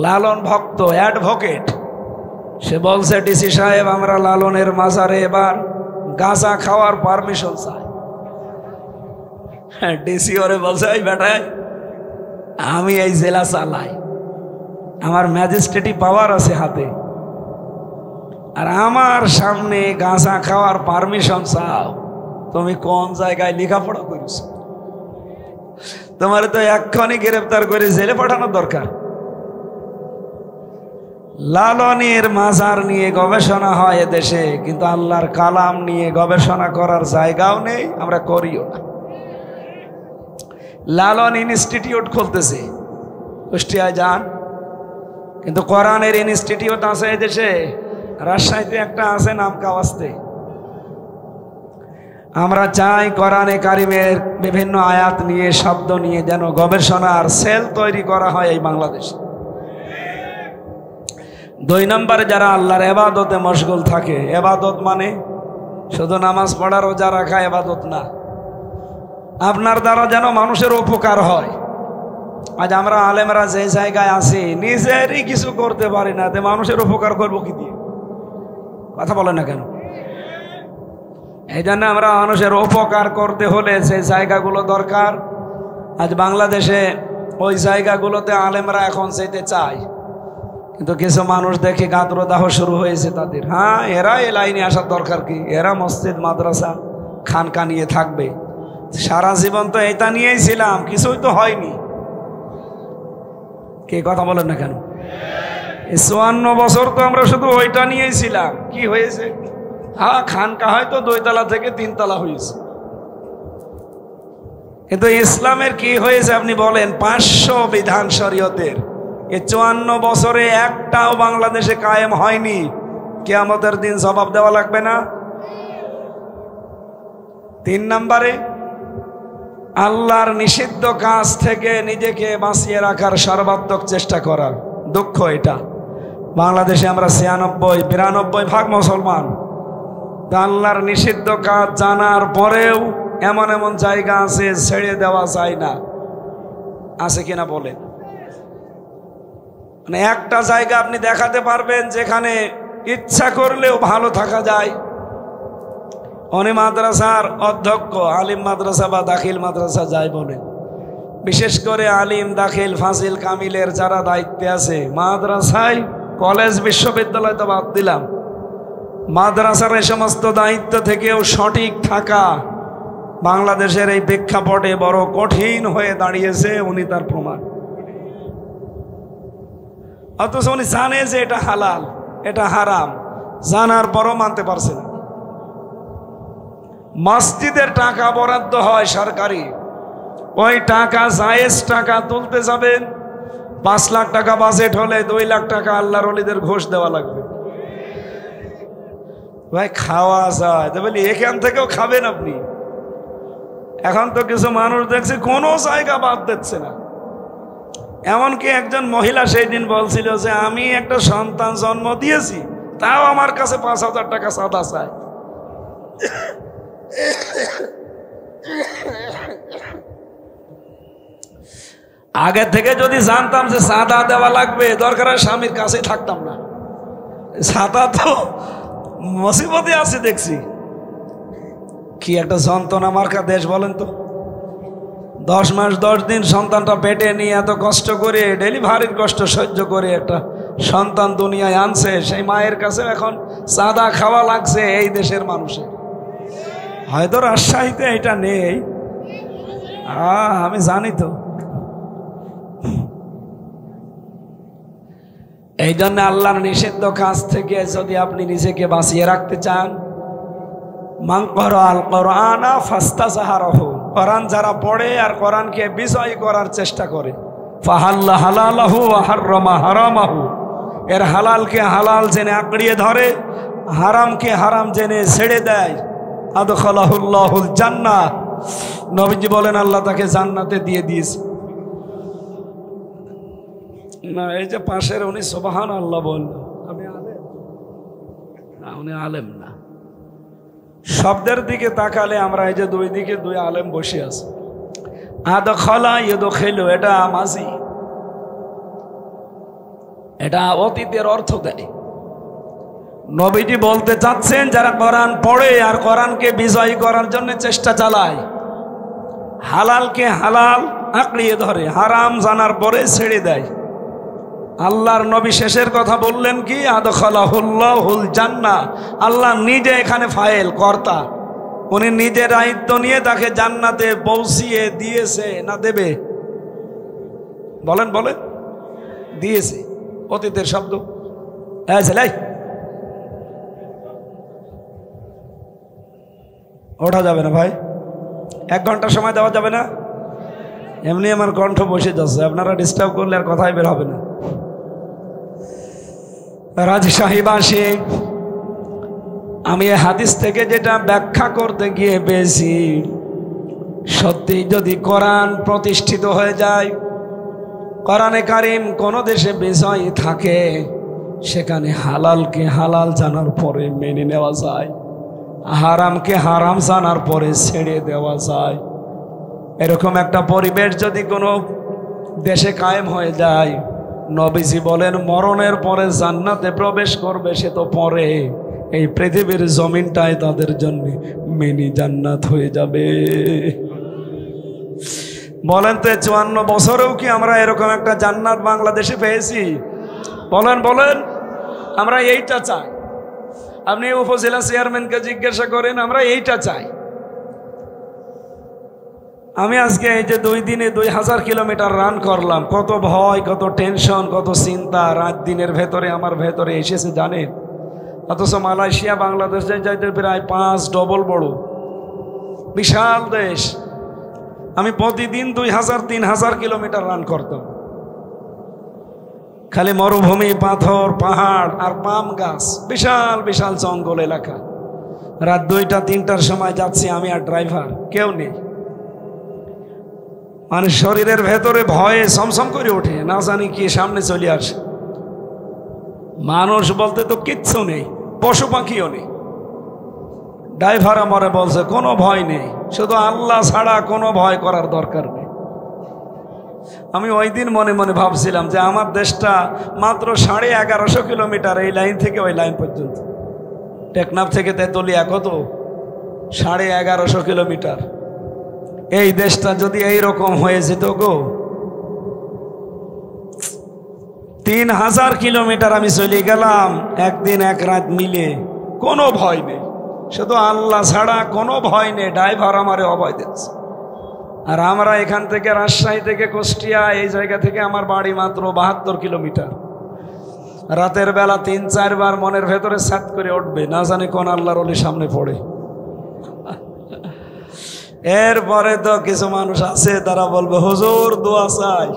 লালন ভক্ত অ্যাডভোকেট, সে বলছে ডিসি সাহেব আমরা লালনের মাজারে এবার গাঁজা খাওয়ার পারমিশন চাই। ডিসি ওরে বলছে এই বেটায় আমি এই জেলা চালাই, আমার ম্যাজিস্ট্রেটি পাওয়ার আছে হাতে, আর আমার সামনে গাঁজা খাওয়ার পারমিশন চাও? তুমি কোন জায়গায় লেখাপড়া করেছ? তোমার তো এক্ষুনি গ্রেফতার করে জেলে পাঠানোর দরকার। লালনের মাজার নিয়ে গবেষণা হয় এদেশে, কিন্তু আল্লাহর কালাম নিয়ে গবেষণা করার জায়গাও নেই, আমরা করিও না। লালন ইনস্টিটিউট খুলতেছে, কুষ্টিয়ায় যান, কিন্তু কোরআনের ইনস্টিটিউট আছে এদেশে। রাজশাহীতে একটা আছে নাম কাওয়াস্তে। আমরা চাই কোরআনে কারিমের বিভিন্ন আয়াত নিয়ে, শব্দ নিয়ে যেন গবেষণার সেল তৈরি করা হয় এই বাংলাদেশে। 2 নম্বরে যারা আল্লাহর ইবাদতে মশগুল থাকে, ইবাদত মানে শুধু নামাজ পড়া রোজা রাখা ইবাদত না, আপনার দ্বারা যেন মানুষের উপকার হয়। আজ আমরা আলেমরা যে জায়গায় আছি, নিজেরই কিছু করতে পারি না, মানুষের উপকার করবো কি দিয়ে? কথা বলে না কেন? এই জন্য আমরা মানুষের উপকার করতে হলে যে জায়গাগুলো দরকার, আজ বাংলাদেশে ওই জায়গাগুলোতে আলেমরা এখন যেতে চায়, কিন্তু কিছু মানুষ দেখে গাত্রদাহ শুরু হয়েছে তাদের। হ্যাঁ, এরা এই লাইনে আসার দরকার কি? এরা মসজিদ মাদ্রাসা খানকা নিয়ে থাকবে। সারা জীবন তো এটা নিয়েই ছিলাম, কিছুই তো হয়নি। কে কথা বলেন না কেন? 54 বছর তো আমরা শুধু ওইটা নিয়েই ছিলাম। কি হয়েছে? হ্যাঁ, খানকা হয়তো 2 তলা থেকে 3 তলা হয়েছে, কিন্তু ইসলামের কি হয়েছে আপনি বলেন? 500 বিধান শরীয়তের এই 54 বছরে একটাও বাংলাদেশে কায়েম হয়নি। কিয়ামতের দিন জবাব দেওয়া লাগবে না? 3 নম্বরে আল্লাহর নিষিদ্ধ কাজ থেকে নিজেকে বাঁচিয়ে রাখার সর্বাত্মক চেষ্টা করা। দুঃখ এটা, বাংলাদেশে আমরা 96-92 ভাগ মুসলমান, আল্লাহর নিষিদ্ধ কাজ জানার পরেও এমন এমন জায়গা আছে ছেড়ে দেওয়া যায় না। আছে কিনা বলেন? মানে একটা জায়গা আপনি দেখাতে পারবেন যেখানে ইচ্ছা করলেও ভালো থাকা যায়? উনি মাদ্রাসার অধ্যক্ষ, আলিম মাদ্রাসা বা দাখিল মাদ্রাসা যাই বলেন, বিশেষ করে আলিম, দাখিল, ফাজিল, কামিলের যারা দায়িত্বে আছে মাদ্রাসায়, কলেজ, বিশ্ববিদ্যালয় তো বাদ দিলাম, মাদ্রাসার এই সমস্ত দায়িত্ব থেকেও সঠিক থাকা বাংলাদেশের এই প্রেক্ষাপটে বড় কঠিন হয়ে দাঁড়িয়েছে। উনি তার প্রমাণ। অথচ উনি জানে যে এটা হালাল, এটা হারাম, জানার পরও মানতে পারছে না। মসজিদের টাকা বরাদ্দ হয় সরকারি, ওই টাকা জায়েজ টাকা তুলতে যাবেন, 5 লাখ টাকা বাজেট হলে 2 লাখ টাকা আল্লাহর ওলিদের ঘোষ দেওয়া লাগবে। ভাই খাওয়া যায় তো বলি, এখান থেকেও খাবেন আপনি। এখন তো কিছু মানুষ দেখছে কোনো জায়গা বাদ দিচ্ছে না। এমনকি একজন মহিলা সেই দিন বলছিল যে আমি একটা সন্তান জন্ম দিয়েছি, তাও আমার কাছে 5,000 টাকা চাঁদা চায়। আগে থেকে যদি জানতাম যে চাঁদা দেওয়া লাগবে, দরকার হয় স্বামীর কাছে থাকতাম না। চাঁদা তো মুসিবতে আছে দেখছি। কি একটা যন্ত্রণা মার্কা দেশ বলেন তো। 10 মাস 10 দিন সন্তানটা পেটে নিয়ে এত কষ্ট করে, ডেলিভারির কষ্ট সহ্য করে একটা সন্তান দুনিয়ায় আনছে, সেই মায়ের কাছে এখন চাঁদা খাওয়া লাগছে এই দেশের মানুষের। হয়তো রাজশাহীতে এটা নেই, আমি জানি তো। এই জন্য আল্লাহর নিষিদ্ধ কাজ থেকে যদি আপনি নিজেকে বাঁচিয়ে রাখতে চান, মান ক্বারাআল কুরআনা ফাস্তাযহারাহু, কোরআন যারা পড়ে আর কোরআনকে বিজয় করার চেষ্টা করে, ফাহাল্লা হালালাহু ওয়া হাররামা হারামাহু, এর হালালকে হালাল জেনে আঁকড়িয়ে ধরে, হারামকে হারাম জেনে ছেড়ে দেয়, আদখালাহুল্লাহুল জান্নাহ, নবীজি বলেন আল্লাহ তাকে জান্নাতে দিয়ে দিয়েছে। না এই যে পাশের উনি সুবহানাল্লাহ বলল, আমি আলেম না, উনি আলেম না। শব্দের দিকে তাকালে আমরা এই যে 2 দিকে 2 আলেম বসে আছে। আদখালা ইয়াদখিলু, এটা মাজি, এটা অতীতের অর্থ দেয়। নবীজি বলতে চাচ্ছেন যারা কোরআন পড়ে আর কোরআনকে বিজয় করার জন্য চেষ্টা চালায়, হালালকে হালাল আঁকড়িয়ে ধরে, হারাম জানার পরে ছেড়ে দেয়। আল্লাহর নবী শেষের কথা বললেন কি? আদখালাহুল্লাহুল জান্নাহ, আল্লাহ নিজে এখানে ফাইল কর্তা, উনি নিজের দায়িত্ব নিয়ে তাকে জান্নাতে পৌঁছিয়ে দিয়েছে না দেবে? বলেন বলেন। দিয়েছে। অতীতের শব্দ। ছেলে ওঠা যাবে না ভাই, 1 ঘন্টা সময় দেওয়া যাবে না? এমনি আমার কণ্ঠ বসে যাচ্ছে, আপনারা ডিস্টার্ব করলে আর কথাই বের হবে না। রাজশাহীবাসী, আমি এই হাদিস থেকে যেটা ব্যাখ্যা করতে গিয়ে পেয়েছি, সত্যি যদি কোরআন প্রতিষ্ঠিত হয়ে যায়, কোরআনে কারিম কোন দেশে বিষয় থাকে, সেখানে হালালকে হালাল জানার পরে মেনে নেওয়া যায়, হারামকে হারাম জানার পরে ছেড়ে দেওয়া যায়। এরকম একটা পরিবেশ যদি কোনো দেশে কায়েম হয়ে যায়, নবীজি বলেন মরণের পরে জান্নাতে প্রবেশ করবে সে তো পরে, এই পৃথিবীর জমিনটাই তাদের জন্য মিনি জান্নাত হয়ে যাবে। বলেন তো 54 বছরেও কি আমরা এরকম একটা জান্নাত বাংলাদেশে পেয়েছি? বলেন বলেন। আমরা এইটা চাই। আপনি উপজেলা চেয়ারম্যানকে জিজ্ঞাসা করেন, আমরা এইটা চাই। আমি আজকে এই যে 2 দিনে 2000 কিলোমিটার রান করলাম, কত ভয়, কত টেনশন, কত চিন্তা রাত দিনের ভেতরে আমার ভেতরে এসেছে জানেন। অথচ মালয়েশিয়া বাংলাদেশে যাইতে প্রায় 5 ডবল বড় বিশাল দেশ। আমি প্রতিদিন 2000-3000 কিলোমিটার রান করতাম। খালি মরুভূমি, পাথর, পাহাড় আর পাম গাছ, বিশাল বিশাল জঙ্গল এলাকা। রাত 2টা-3টার সময় যাচ্ছি আমি আর ড্রাইভার, কেউ নেই। মানে শরীরের ভেতরে ভয়ে সমসম করে ওঠে, না জানি কি সামনে চলে আসে। মানুষ বলতে তো কিচ্ছু নেই, পশু পাখিও নেই। ড্রাইভার আমারে বলছে কোনো ভয় নেই, শুধু আল্লাহ ছাড়া কোনো ভয় করার দরকার নেই। আমি ওই দিন মনে মনে ভাবছিলাম যে আমার দেশটা মাত্র 1150 কিলোমিটার, এই লাইন থেকে ওই লাইন পর্যন্ত। টেকনাফ থেকে তেতুলিয়া কত? 1150 কিলোমিটার। এই দেশটা যদি এইরকম হয়ে যেত গো, 3000 কিলোমিটার আমি চলে গেলাম একদিন এক রাত মিলে, কোনো ভয় নেই, শুধু আল্লাহ ছাড়া কোনো ভয় নেই। ড্রাইভার আমারে অভয় দিচ্ছে। আর আমরা এখান থেকে রাজশাহী থেকে কুষ্টিয়া, এই জায়গা থেকে আমার বাড়ি মাত্র 72 কিলোমিটার। রাতের বেলা 3-4 বার মনের ভেতরে সাত করে উঠবে, না জানি কোন আল্লাহর ওলি সামনে পড়ে। এরপরে তো কিছু মানুষ আছে তারা বলবে হুজুর দোয়া চাই।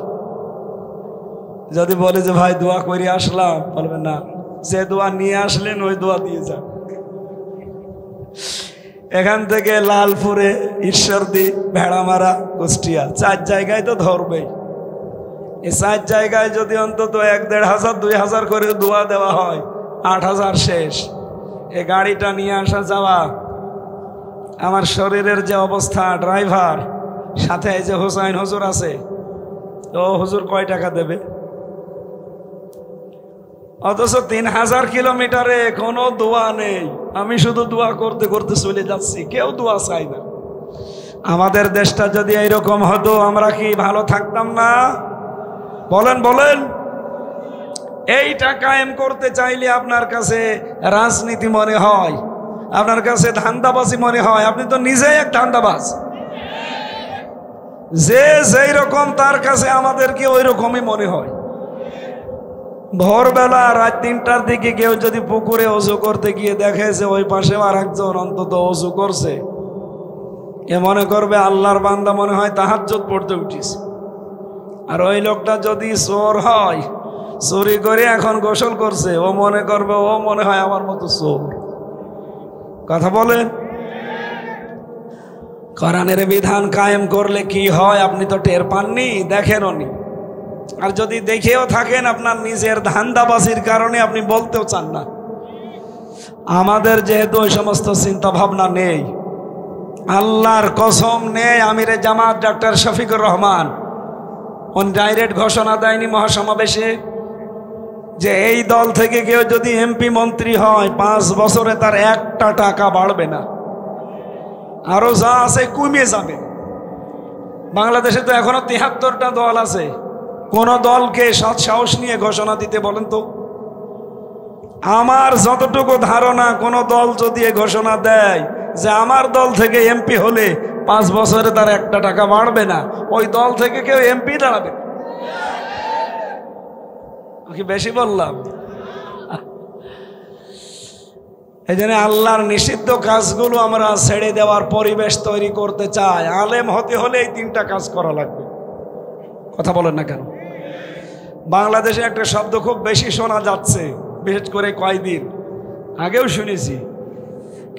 যদি বলে যে ভাই দোয়া করে আসলাম, বলবে না, যে দোয়া নিয়ে আসলেন ওই দোয়া দিয়ে যান। এখান থেকে লালপুরে, ঈশ্বরদী, ভেড়ামারা, কুষ্টিয়া 4 জায়গায় তো ধরবেই। এই 4 জায়গায় যদি অন্তত 1-1,500-2,000 করে দোয়া দেওয়া হয়, 8,000 শেষ। এই গাড়িটা নিয়ে আসা যাওয়া, আমার শরীরের যে অবস্থা, ড্রাইভার সাথে এই যে হোসাইন হুজুর আছে, তো হুজুর কয় টাকা দেবে? অথচ 3000 কিলোমিটারে কোনো দোয়া নেই। আমি শুধু দোয়া করতে করতে চলে যাচ্ছি, কেউ দোয়া চাই না। আমাদের দেশটা যদি এইরকম হতো, আমরা কি ভালো থাকতাম না? বলেন বলেন। এইটা কায়েম করতে চাইলে আপনার কাছে রাজনীতি মনে হয়, আপনার কাছে ধান্দাবাজি মনে হয়। আপনি তো নিজেই এক ধান্দাবাজ। যে যেই রকম তার কাছে আমাদেরকে ওই রকমই মনে হয়। ভোরবেলা রাত 3টার দিকে কেউ যদি পুকুরে অজু করতে গিয়ে দেখে যে ওই পাশে আর একজন অন্তত অজু করছে, এ মনে করবে আল্লাহর বান্দা, মনে হয় তাহাজ্জুদ পড়তে উঠিছে। আর ওই লোকটা যদি চোর হয়, চুরি করে এখন গোসল করছে, ও মনে করবে ও মনে হয় আমার মতো চোর। কথা বলেন। কোরআনের বিধান কায়েম করলে কি হয় আপনি তো টের পাননি, দেখেনও নি। আর যদি দেখেও থাকেন, আপনার নিজের ধান্দাবাজির কারণে আপনি বলতেও চান না। আমাদের যেহেতু ওই সমস্ত চিন্তা ভাবনা নেই, আল্লাহর কসম নেই, আমিরে জামাত ডক্টর শফিকুর রহমান উনি ডাইরেক্ট ঘোষণা দেয়নি মহাসমাবেশে যে এই দল থেকে কেউ যদি এমপি মন্ত্রী হয় 5 বছরে তার 1টা টাকা বাড়বে না, আরো যা আছে কমে যাবে। বাংলাদেশে তো এখনো 73টা দল আছে। কোন দলকে সৎ সাহস নিয়ে ঘোষণা দিতে বলেন তো? আমার যতটুকু ধারণা, কোন দল যদি ঘোষণা দেয় যে আমার দল থেকে এমপি হলে 5 বছরে তার 1 টাকা বাড়বে না, ওই দল থেকে কেউ এমপি দাঁড়াবে? কি বেশি বললাম? এই জন্য আল্লাহর নিষিদ্ধ কাজগুলো আমরা ছেড়ে দেওয়ার পরিবেশ তৈরি করতে চাই। আলেম হতে হলে এই 3টা কাজ করা লাগবে। কথা বলেন না কেন? বাংলাদেশে একটা শব্দ খুব বেশি শোনা যাচ্ছে, বিশেষ করে কয়েকদিন আগেও শুনেছি।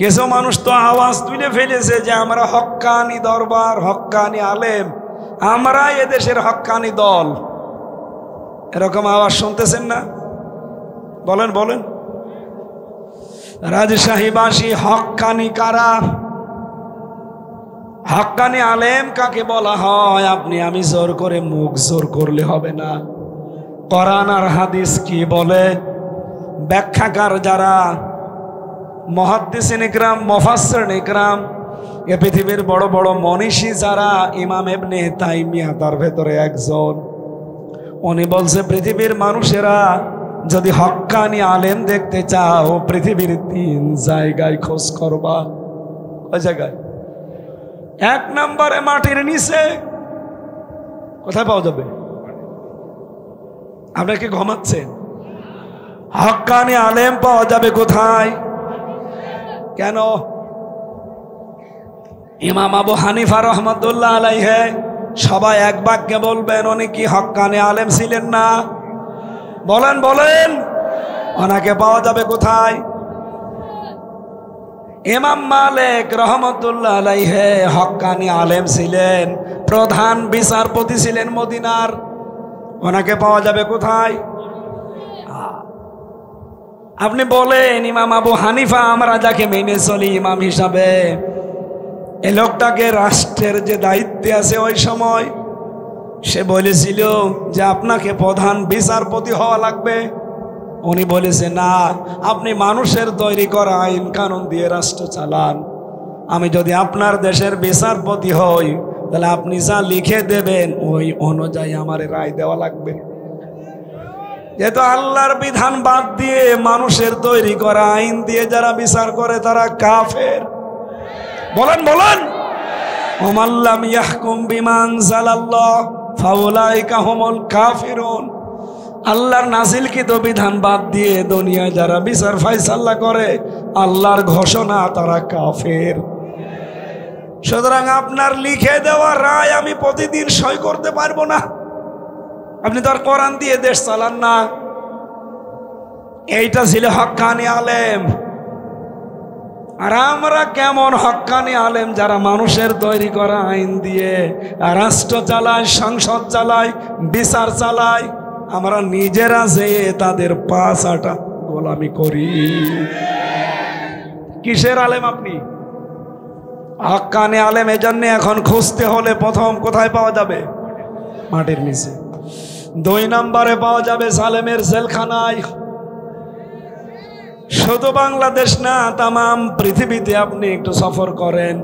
কিছু মানুষ তো আওয়াজ তুলে ফেলেছে যে আমরা হক্কানি দরবার, হক্কানি আলেম, আমরা এদেশের হক্কানি দল। এরকম আওয়াজ শুনতেছেন না? বলেন বলেন। রাজশাহীবাসী হক্কানি কারা? হক্কানি আলেম কাকে বলা হয়? আপনি আমি জোর করে মুখ জোর করলে হবে না। কোরআন আর হাদিস কি বলে? ব্যাখ্যাকার যারা, মুহাদ্দিসিন ইকরাম, মুফাসসিরিন ইকরাম, এ পৃথিবীর বড় বড় মনীষী যারা, ইমাম ইবনে তাইমিয়া তার ভেতরে একজন। উনি বলছে পৃথিবীর মানুষেরা যদি হক্কানি আলেম দেখতে চাও, পৃথিবীর 3 জায়গায় খোঁজ করবা। ওই জায়গায় 1 নম্বরে মাটির নিচে। কোথায় পাওয়া যাবে? আপনারা কি ঘুমাচ্ছেন? হক্কানি আলেম পাওয়া যাবে কোথায়? কেন? ইমাম আবু হানিফা রহমাতুল্লাহ আলাইহি সবাই এক বাক্যে বলবেন উনি কি হক্কানি আলেম ছিলেন না? বলেন বলেন। ওনাকে পাওয়া যাবে কোথায়? ইমাম মালিক রহমাতুল্লাহ আলাইহি হক্কানি আলেম ছিলেন, প্রধান বিচারপতি ছিলেন মদিনার। ওনাকে পাওয়া যাবে কোথায়? আপনি বলেন ইমাম আবু হানিফা, আমরা যাকে মেনে চলি ইমাম হিসাবে, এই লোকটাকে রাষ্ট্রের যে দায়িত্বে আছে ওই সময় সে বলেছিল যে আপনাকে প্রধান বিচারপতি হওয়া লাগবে। উনি বলেছে না, আপনি মানুষের তৈরি করা আইন কানুন দিয়ে রাষ্ট্র চালান। আমি যদি আপনার দেশের বিচারপতি হই, তাহলে আপনি যা লিখে দেবেন ওই অনুযায়ী আমার রায় দেওয়া লাগবে। যেহেতু আল্লাহর বিধান বাদ দিয়ে মানুষের তৈরি করা আইন দিয়ে যারা বিচার করে তারা কাফের। বলেন বলেন। ওমাল্লাম ইয়াহকুম বিমা আনজালাল্লাহ ফাউলাইকা হুমুল কাফিরুন। আল্লাহর নাজিলকৃত বিধান বাদ দিয়ে দুনিয়ায় যারা বিচার ফায়সালা করে, আল্লাহর ঘোষণা, তারা কাফের। সুতরাং আপনার লিখে দেওয়া রায় আমি প্রতিদিন সই করতে পারবো না। আপনি তো আর কোরআন দিয়ে দেশ চালান না। এইটা ছিল হক্কানি আলেম। আর আমরা কেমন হক্কানি আলেম? যারা মানুষের তৈরি করা আইন দিয়ে রাষ্ট্র চালায়, সংসদ চালায়, বিচার চালায়। আমরা নিজেরা যেয়ে তাদের পাছাটা গোলামি করি। কিসের আলেম আপনি? হক্কানি আলেম। এজন্য এখন খুঁজতে হলে প্রথম কোথায় পাওয়া যাবে? মাটির নিচে। 2 নম্বরে পাওয়া যাবে জালেমের জেলখানায়। শুধু বাংলাদেশ না, তামাম পৃথিবীতে আপনি একটু সফর করেন,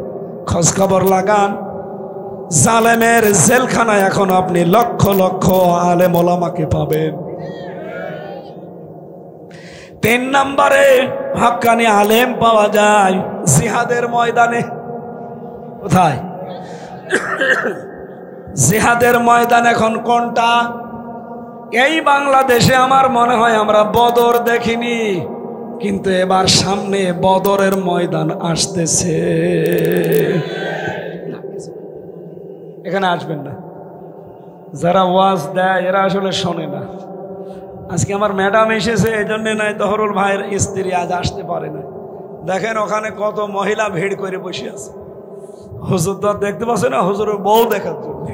খোঁজ খবর লাগান, জালেমের জেলখানায় এখন আপনি লক্ষ লক্ষ আলেম ওলামাকে পাবেন। 3 নম্বরে হক্কানি আলেম পাওয়া যায় জিহাদের ময়দানে। কোথায়? জিহাদের ময়দান এখন কোনটা? এই বাংলাদেশে আমার মনে হয় আমরা বদর দেখিনি, কিন্তু এবার সামনে বদরের ময়দান আসতেছে। এখানে আসবেন না। যারা ওয়াজ দেয় এরা আসলে শোনে না। আজকে আমার ম্যাডাম এসেছে, এই জন্যে নাই তহরুল ভাইয়ের স্ত্রী আজ আসতে পারে না। দেখেন ওখানে কত মহিলা ভিড় করে বসে আছে। হুজুর তো দেখতে পাচ্ছে না, হুজুরের বউ দেখার জন্য।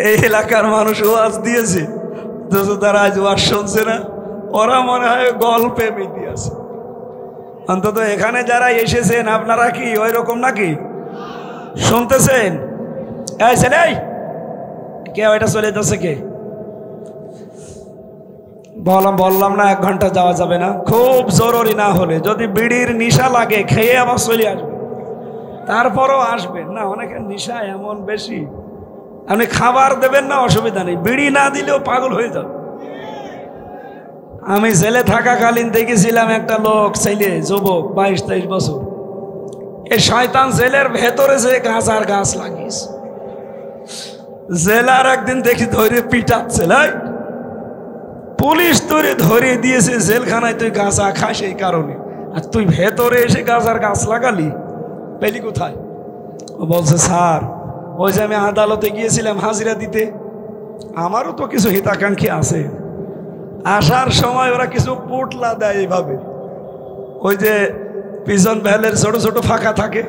এই এলাকার মানুষ ওয়াজ দিয়েছে, তারা আজ ওয়াজ শুনছে না। ওরা মনে হয় গল্পে মেতে আছে। অন্তত এখানে যারা এসেছেন আপনারা কি ওই রকম নাকি? শুনতেছেন? এই কে ওইটা চলে যাচ্ছে কে? বললাম না 1 ঘন্টা যাওয়া যাবে না। খুব জরুরি না হলে, যদি বিড়ির নেশা লাগে খেয়ে আবার চলে আসবে, তারপরও আসবেন না। অনেকের নেশা এমন বেশি, আপনি খাবার দেবেন না অসুবিধা নেই, বিড়ি না দিলেও পাগল হয়ে যাবে। আমি জেলে থাকাকালীন দেখেছিলাম একটা লোক, ছেলে যুবক 22-23 বছর, এই শয়তান জেলের ভেতরে যে গাছার গাছ লাগিয়েছে। জেলার একদিন দেখি ধরে পিটাচ্ছে, পুলিশ তোরে ধরে দিয়েছে জেলখানায়, তুই গাছা খাস এই কারণে, আর তুই ভেতরে এসে গাছার গাছ লাগালি, পেলি কোথায়? ও বলছে স্যার ওই যে আমি আদালতে গিয়েছিলাম হাজিরা দিতে, আমারও তো কিছু হিতাকাঙ্ক্ষী আছে, আসার সময় ওরা কিছু পুটলা দেয় এইভাবে, ওই যে পিছন ভ্যালের ছোট ছোট ফাঁকা থাকে,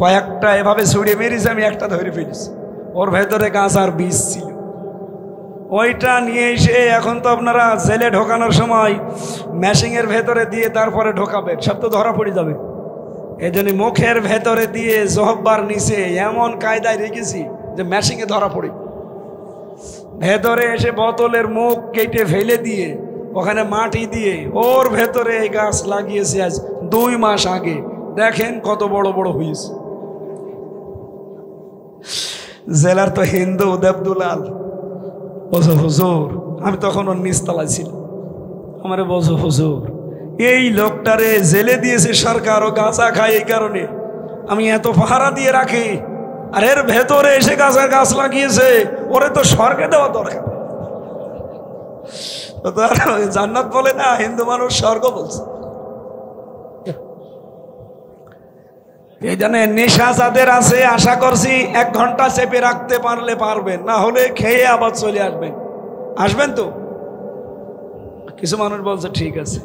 কয়েকটা এভাবে ছুড়িয়ে মেরেছে, আমি একটা ধরে ফেলেছি, ওর ভেতরে গাছার বীজ ছিল। ওইটা নিয়ে এসে এখন তো আপনারা জেলে ঢোকানোর সময় মেশিনের ভেতরে দিয়ে তারপরে ঢোকাবেন, সব তো ধরা পড়ে যাবে। এই জন্য মুখের ভেতরে দিয়ে জহব্বার নিচে এমন কায়দায় রেখেছি যে মেশিনে ধরা পড়ে। ভেতরে এসে বোতলের মুখ কেটে ফেলে দিয়ে ওখানে মাটি দিয়ে ওর ভেতরে এই গাছ লাগিয়েছে আজ 2 মাস আগে, দেখেন কত বড় বড় হয়েছে। জেলার তো হিন্দু দেবদুলাল বলছো হুজুর, আমি তখন ওর নিচতলায় ছিলাম, আমারে বলছো হুজুর এই লোকটারে জেলে দিয়েছে সরকার, ও গাঁজা খায় এই কারণে, আমি এত পাহারা দিয়ে রাখি, আর এর ভেতরে এসে গাছের গাছ লাগিয়েছে, ওরে তো স্বর্গে দেওয়া দরকার। জান্নাত বলে না, হিন্দু মানুষ স্বর্গ বলছে। এই জন্য নেশা যাদের আছে আশা করছি 1 ঘন্টা চেপে রাখতে পারলে পারবেন, না হলে খেয়ে আবার চলে আসবেন। আসবেন তো? কিছু মানুষ বলছে ঠিক আছে,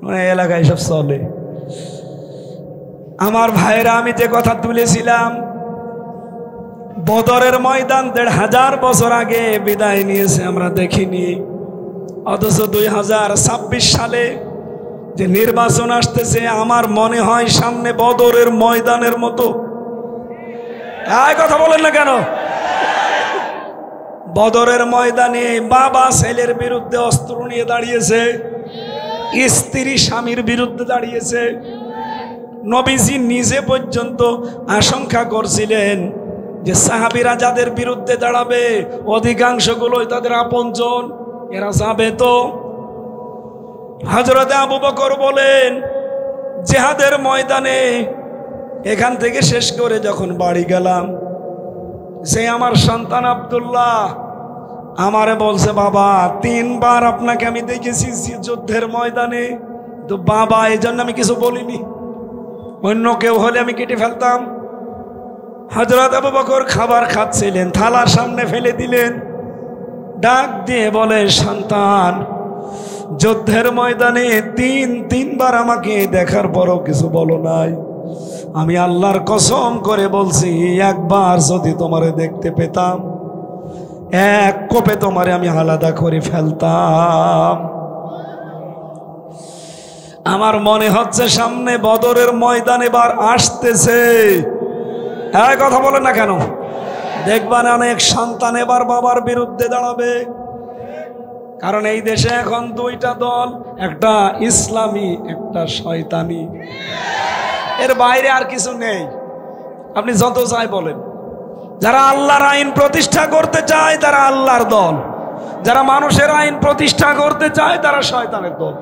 মানে এলাকায় সব চলে। আমার ভাইরা, আমি যে কথা তুলেছিলাম, বদরের ময়দান 1500 বছর আগে বিদায় নিয়েছে, আমরা দেখিনি, অথচ 2026 সালে যে নির্বাচন আসতেছে, আমার মনে হয় সামনে বদরের ময়দানের মতো। এই কথা বলেন না কেন? বদরের ময়দানে বাবা ছেলের বিরুদ্ধে অস্ত্র নিয়ে দাঁড়িয়েছে, স্ত্রী স্বামীর বিরুদ্ধে দাঁড়িয়েছে। নবীজি নিজে পর্যন্ত আশঙ্কা করছিলেন যে সাহাবীরা যাদের বিরুদ্ধে দাঁড়াবে অধিকাংশগুলোই তাদের আপনজন, এরা যাবে তো। হযরত আবু বকর বলেন, জিহাদের ময়দানে এখান থেকে শেষ করে যখন বাড়ি গেলাম, সে আমার সন্তান আব্দুল্লাহ আমারে বলছে, বাবা 3 বার আপনাকে আমি দেখেছি যুদ্ধের ময়দানে, তো বাবা এই জন্য আমি কিছু বলিনি, অন্য কেউ হলে আমি কেটে ফেলতাম। হযরত আবু বকর খাবার খাচ্ছিলেন, থালা সামনে ফেলে দিলেন, ডাক দিয়ে বলে, সন্তান যুদ্ধের ময়দানে 3 বার আমাকে দেখার পরও কিছু বলো নাই, আমি আল্লাহর কসম করে বলছি, একবার যদি তোমারে দেখতে পেতাম, এক কোপে তোমারে আমি আলাদা করে ফেলতাম। আমার মনে হচ্ছে সামনে বদরের ময়দান এবার আসতেছে। এই কথা বলেন না কেন? দেখবেন অনেক সন্তান এবার বাবার বিরুদ্ধে দাঁড়াবে, কারণ এই দেশে এখন 2টা দল, একটা ইসলামী একটা শয়তানি, এর বাইরে আর কিছু নেই। আপনি যত চাই বলেন, যারা আল্লাহর আইন প্রতিষ্ঠা করতে চায় তারা আল্লাহর দল, যারা মানুষের আইন প্রতিষ্ঠা করতে চায় তারা শয়তানের দল।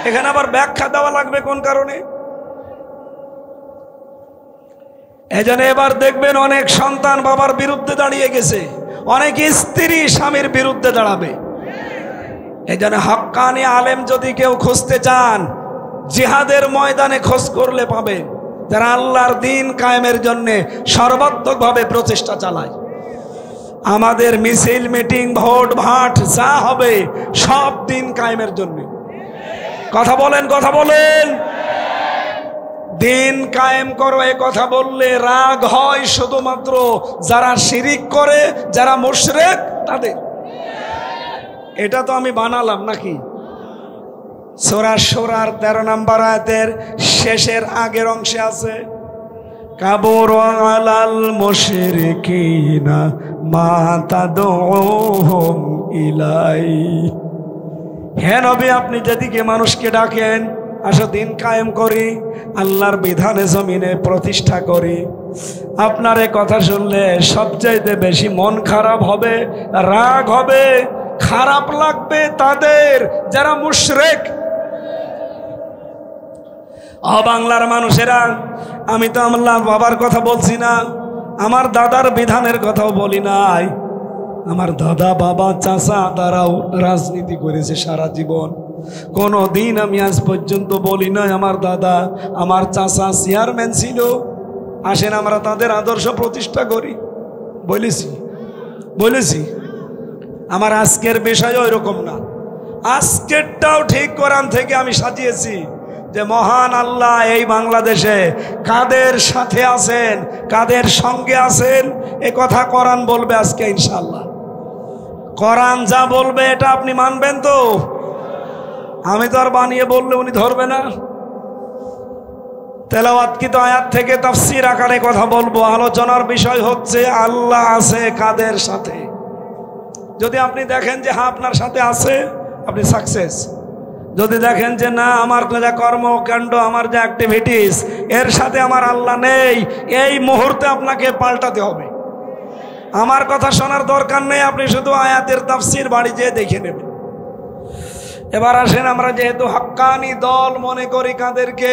এখানে আবার ব্যাখ্যা দেওয়া লাগবে কোন কারণে? এজন্য এবার দেখবেন অনেক সন্তান বাবার বিরুদ্ধে দাঁড়িয়ে গেছে, অনেক স্ত্রী স্বামীর বিরুদ্ধে দাঁড়াবে। এজন্য হক্কানি আলেম যদি কেউ খুঁজতে চান, জিহাদের ময়দানে খোঁজ করলে পাবেন, যারা আল্লাহর দ্বীন কায়েমের জন্য সর্বাত্মকভাবে প্রচেষ্টা চালায়। আমাদের মিছিল মিটিং ভোট ভাট যা হবে সব দ্বীন কায়েমের জন্য। কথা বলেন, কথা বলেন। দ্বীন কায়েম করো এ কথা বললে রাগ হয় শুধুমাত্র যারা শিরিক করে, যারা মুশরিক তাদের। এটা তো আমি বানালাম নাকি? সূরা শুরার 13 নম্বর আয়াতের শেষের আগের অংশে আছে, কাবুর আলাল মুশরিকিনা মা তাদউহুম ইলাই। হে নবী, আপনি যেদিকে মানুষকে ডাকেন, আসো দিন কায়েম করি, আল্লাহর বিধানে জমিনে প্রতিষ্ঠা করি। আপনার এই কথা শুনলে সবচাইতে বেশি মন খারাপ হবে, রাগ হবে, খারাপ লাগবে তাদের যারা মুশরিক। বাংলার মানুষেরা, আমি তো আমার বাবার কথা বলছি না, আমার দাদার বিধানের কথাও বলি নাই। আমার দাদা বাবা চাচা তারাও রাজনীতি করেছে সারা জীবন। কোনো দিন আমি আজ পর্যন্ত বলি নাই আমার দাদা আমার চাচা চেয়ারম্যান ছিল, আসেন আমরা তাদের আদর্শ প্রতিষ্ঠা করি। বলেছি আমার আজকের বিষয় ওই রকম না। আজকেরটাও ঠিক কোরআন থেকে আমি সাজিয়েছি যে মহান আল্লাহ এই বাংলাদেশে কাদের সাথে আছেন, কাদের সঙ্গে আছেন, এ কথা কোরআন বলবে আজকে ইনশাআল্লাহ। কোরআন যা বলবে এটা আপনি মানবেন তো? আমি তো আর বানিয়ে বললে উনি ধরবে না। তেলাওয়াতকৃত আয়াত থেকে তাফসীর আকারে কথা বলবো। আলোচনার বিষয় হচ্ছে আল্লাহ আছে কাদের সাথে। যদি আপনি দেখেন যে হ্যাঁ আপনার সাথে আছে, আপনি সাকসেস। যদি দেখেন যে না আমার যা কর্মকাণ্ড, আমার যে অ্যাক্টিভিটিস, এর সাথে আমার আল্লাহ নেই, এই মুহূর্তে আপনাকে পাল্টাতে হবে। আমার কথা শোনার দরকার নেই, আপনি শুধু আয়াতের তাফসীর বাড়ি যেয়ে দেখে নেবেন। এবার আসেন, আমরা যেহেতু হাক্কানি দল মনে করি কাদেরকে,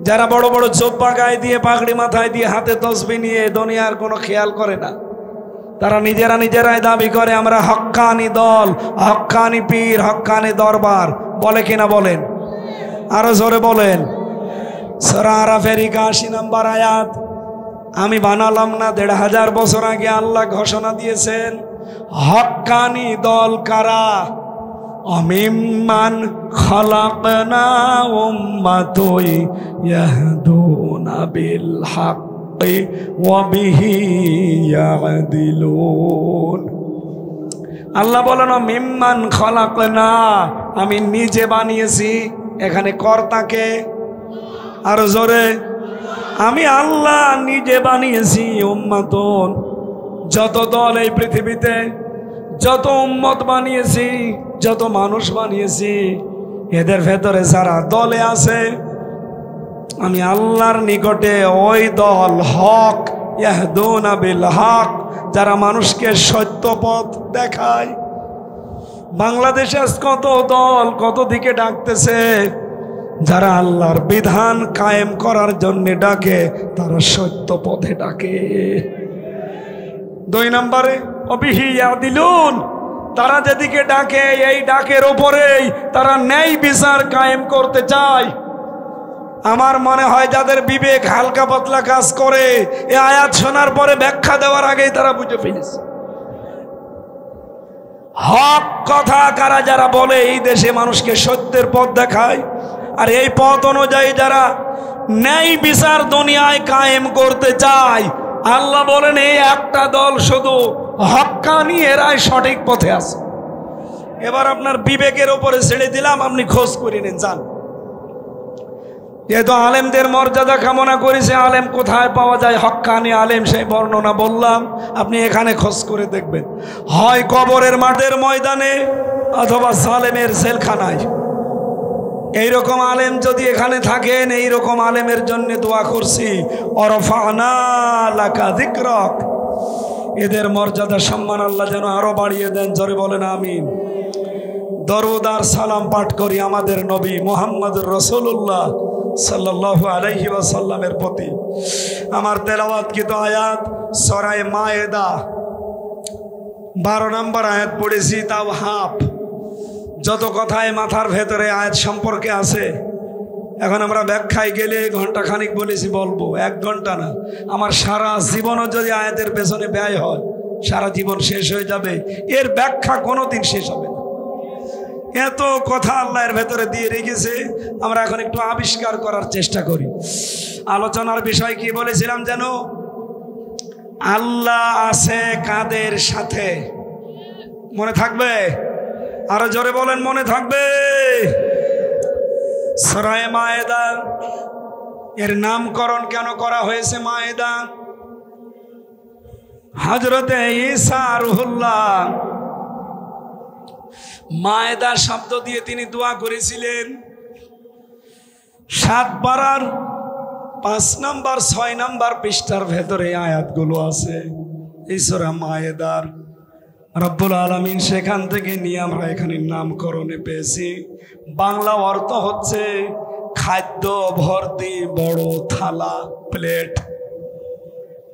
যারা বড় বড় জোব্বা গায়ে দিয়ে, পাগড়ি মাথায় দিয়ে, হাতে তসবিহ নিয়ে দুনিয়ার কোনো খেয়াল করে না, তারা নিজেরাই দাবি করে আমরা হক্কানি দল, হক্কানি পীর, হক্কানি দরবার, বলে কিনা বলেন? আরো জোরে বলেন। সূরা আরাফের ৮১ নম্বর আয়াত আমি বানালাম না, ১৫০০ বছর আগে আল্লাহ ঘোষণা দিয়েছেন। হক্কানি দল কারা? অমিম্মান খালাকনা উম্মাতুন ইয়াহদুনা বিল হক ওয়া বিহি ইয়াদিলুন। আল্লাহ বলেন মিম্মান খালাকনা, আমি নিজে বানিয়েছি। এখানে কর্তাকে, আর জোরে, আমি আল্লাহ নিজে বানিয়েছি। উম্মাতুন, যত দল এই পৃথিবীতে, যত উম্মত বানিয়েছি, যত মানুষ বানিয়েছি, এদের ভেতরে যারা দলে আছে আমি আল্লাহর নিকটে ওই দল হক, ইয়াহদুনা বিল হক, যারা মানুষকে সত্য পথ দেখায়। বাংলাদেশে কত দল কত দিকে ডাকতেছে, যারা আল্লাহর বিধান কায়েম করার জন্য ডাকে, তারা সত্য পথে ডাকে। ২ নম্বরে অবিহি ইয়াদিলুন, তারা যেদিকে ডাকে এই ডাকের ওপরেই তারা ন্যায় বিচার কায়েম করতে চায়। আমার মনে হয় যাদের বিবেক হালকা পাতলা কাজ করে, এই আয়াত শোনার পরে ব্যাখ্যা দেওয়ার আগেই তারা বুঝে ফেলেছে হক কথা কারা যারা বলে এই দেশে মানুষকে সত্যের পথ দেখায়, আর এই পথ অনুযায়ী যারা ন্যায় বিচার দুনিয়ায় কায়েম করতে চায়। আল্লাহ বলেন এই একটা দল শুধু হক্কানি, এরাই সঠিক পথে আছে। এবার আপনার বিবেকের উপরে ছেড়ে দিলাম, আপনি খোঁজ করে নেন, যান। যেহেতু আলেমদের মর্যাদা কামনা করেছে, আলেম কোথায় পাওয়া যায়, হক্কানি আলেম, সেই বর্ণনা বললাম, আপনি এখানে খোঁজ করে দেখবেন। হয় কবরের মাঠের ময়দানে অথবা সালেমের জেলখানায়। এইরকম আলেম যদি এখানে থাকেন, এইরকম আলেমের জন্য দোয়া করছি, ওয়ারফা'না লাকা যিকরাক, এদের মর্যাদা সম্মান আল্লাহ যেন আরো বাড়িয়ে দেন। জোরে বলেন আমিন। দরুদ আর সালাম পাঠ করি আমাদের নবী মুহাম্মদুর রাসূলুল্লাহ সাল্লাল্লাহু আলাইহি ওয়াসাল্লামের প্রতি। আমার তেলাওয়াতকৃত আয়াত সূরা মায়েদা 12 নম্বর আয়াত পড়েছি, তাও হাফ। যত কথায় মাথার ভেতরে আয়াত সম্পর্কে আছে, এখন আমরা ব্যাখ্যায় গেলে ঘন্টা খানিক বলেছি, বলবো 1 ঘন্টা না। আমার সারা জীবনও যদি আয়াতের পেছনে ব্যয় হয়, সারা জীবন শেষ হয়ে যাবে, এর ব্যাখ্যা কোনোদিন শেষ হবে না। এত কথা আল্লাহর ভেতরে দিয়ে রেখেছে, আমরা এখন একটু আবিষ্কার করার চেষ্টা করি। আলোচনার বিষয় কি বলেছিলাম যেন? আল্লাহ আছে কাদের সাথে, মনে থাকবে? আরো জোরে বলেন, মনে থাকবে? সূরা মায়েদা, এর নামকরণ কেন করা হয়েছে মায়েদা? হযরতে ঈসা রুহুল্লাহ মায়েদা শব্দ দিয়ে তিনি দোয়া করেছিলেন। 7 পারার 5 নম্বর 6 নম্বর পৃষ্ঠার ভেতরে আয়াতগুলো আছে এই সূরা মায়েদার। রব্বুল আলামিন সেখান থেকে নিয়ে আমরা এখানে নামকরণে পেয়েছি। বাংলা অর্থ হচ্ছে খাদ্য ভর্তি বড় থালা, প্লেট,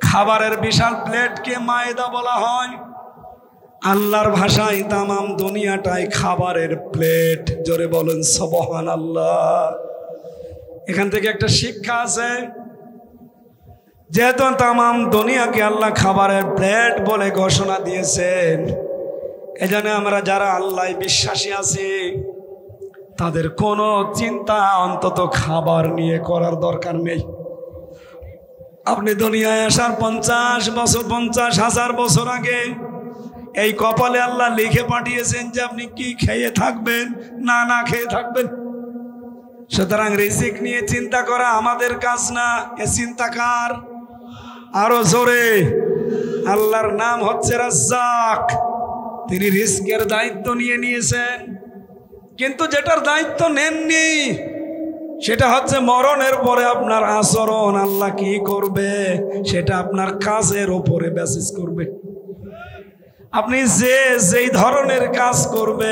খাবারের বিশাল প্লেটকে মায়েদা বলা হয়। আল্লাহর ভাষায় তামাম দুনিয়াটাই খাবারের প্লেট। জোরে বলেন সুবহানাল্লাহ। এখান থেকে একটা শিক্ষা আছে, যেহেতু তামাম দুনিয়াকে আল্লাহ খাবারের প্লেট বলে ঘোষণা দিয়েছেন, এজন্য আমরা যারা আল্লাহ বিশ্বাসী আছি তাদের কোনো চিন্তা অন্তত খাবার নিয়ে করার দরকার নেই। আপনি দুনিয়ায় আসার 50 বছর 50,000 বছর আগে এই কপালে আল্লাহ লিখে পাঠিয়েছেন যে আপনি কি খেয়ে থাকবেন, না না খেয়ে থাকবেন। সুতরাং রিজিক নিয়ে চিন্তা করা আমাদের কাজ না, এ চিন্তা কার? আরো জোরে, আল্লাহর নাম হচ্ছে রাজ্জাক। তিনি রিজকের দায়িত্ব নিয়ে নিয়েছেন, কিন্তু যেটার দায়িত্ব নেননি সেটা হচ্ছে মরণের পরে আপনার আচরণ আল্লাহ কি করবে সেটা আপনার কাজের উপরে বেসিস করবে। আপনি যেই ধরনের কাজ করবে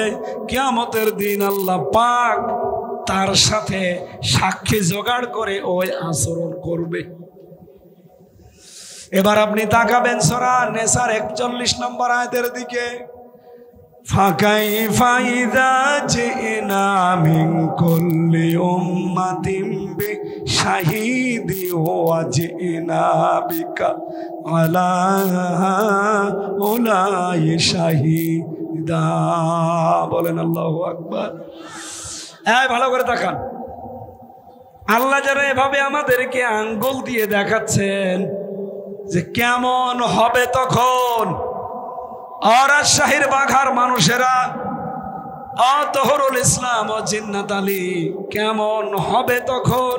কিয়ামতের দিন আল্লাহ পাক তার সাথে সাক্ষী জোগাড় করে ওই আচরণ করবে। এবার আপনি তাকাবেন সূরা নেসার 41 নম্বর আয়াতের দিকে। ফাকাইফা ইযা জিনা মিন কুল্লি উম্মাতিন বিশাহিদি ওয়া জিনা বিকা আলা উলাই শাহিদা। বলেন আল্লাহু আকবার। এই ভালো করে তাকান, আল্লাহ যারা এভাবে আমাদেরকে আঙ্গুল দিয়ে দেখাচ্ছেন যে কেমন হবে তখন রাজশাহীর বাঘার মানুষেরা, তহরুল ইসলাম ও জিন্নাত আলী, কেমন হবে তখন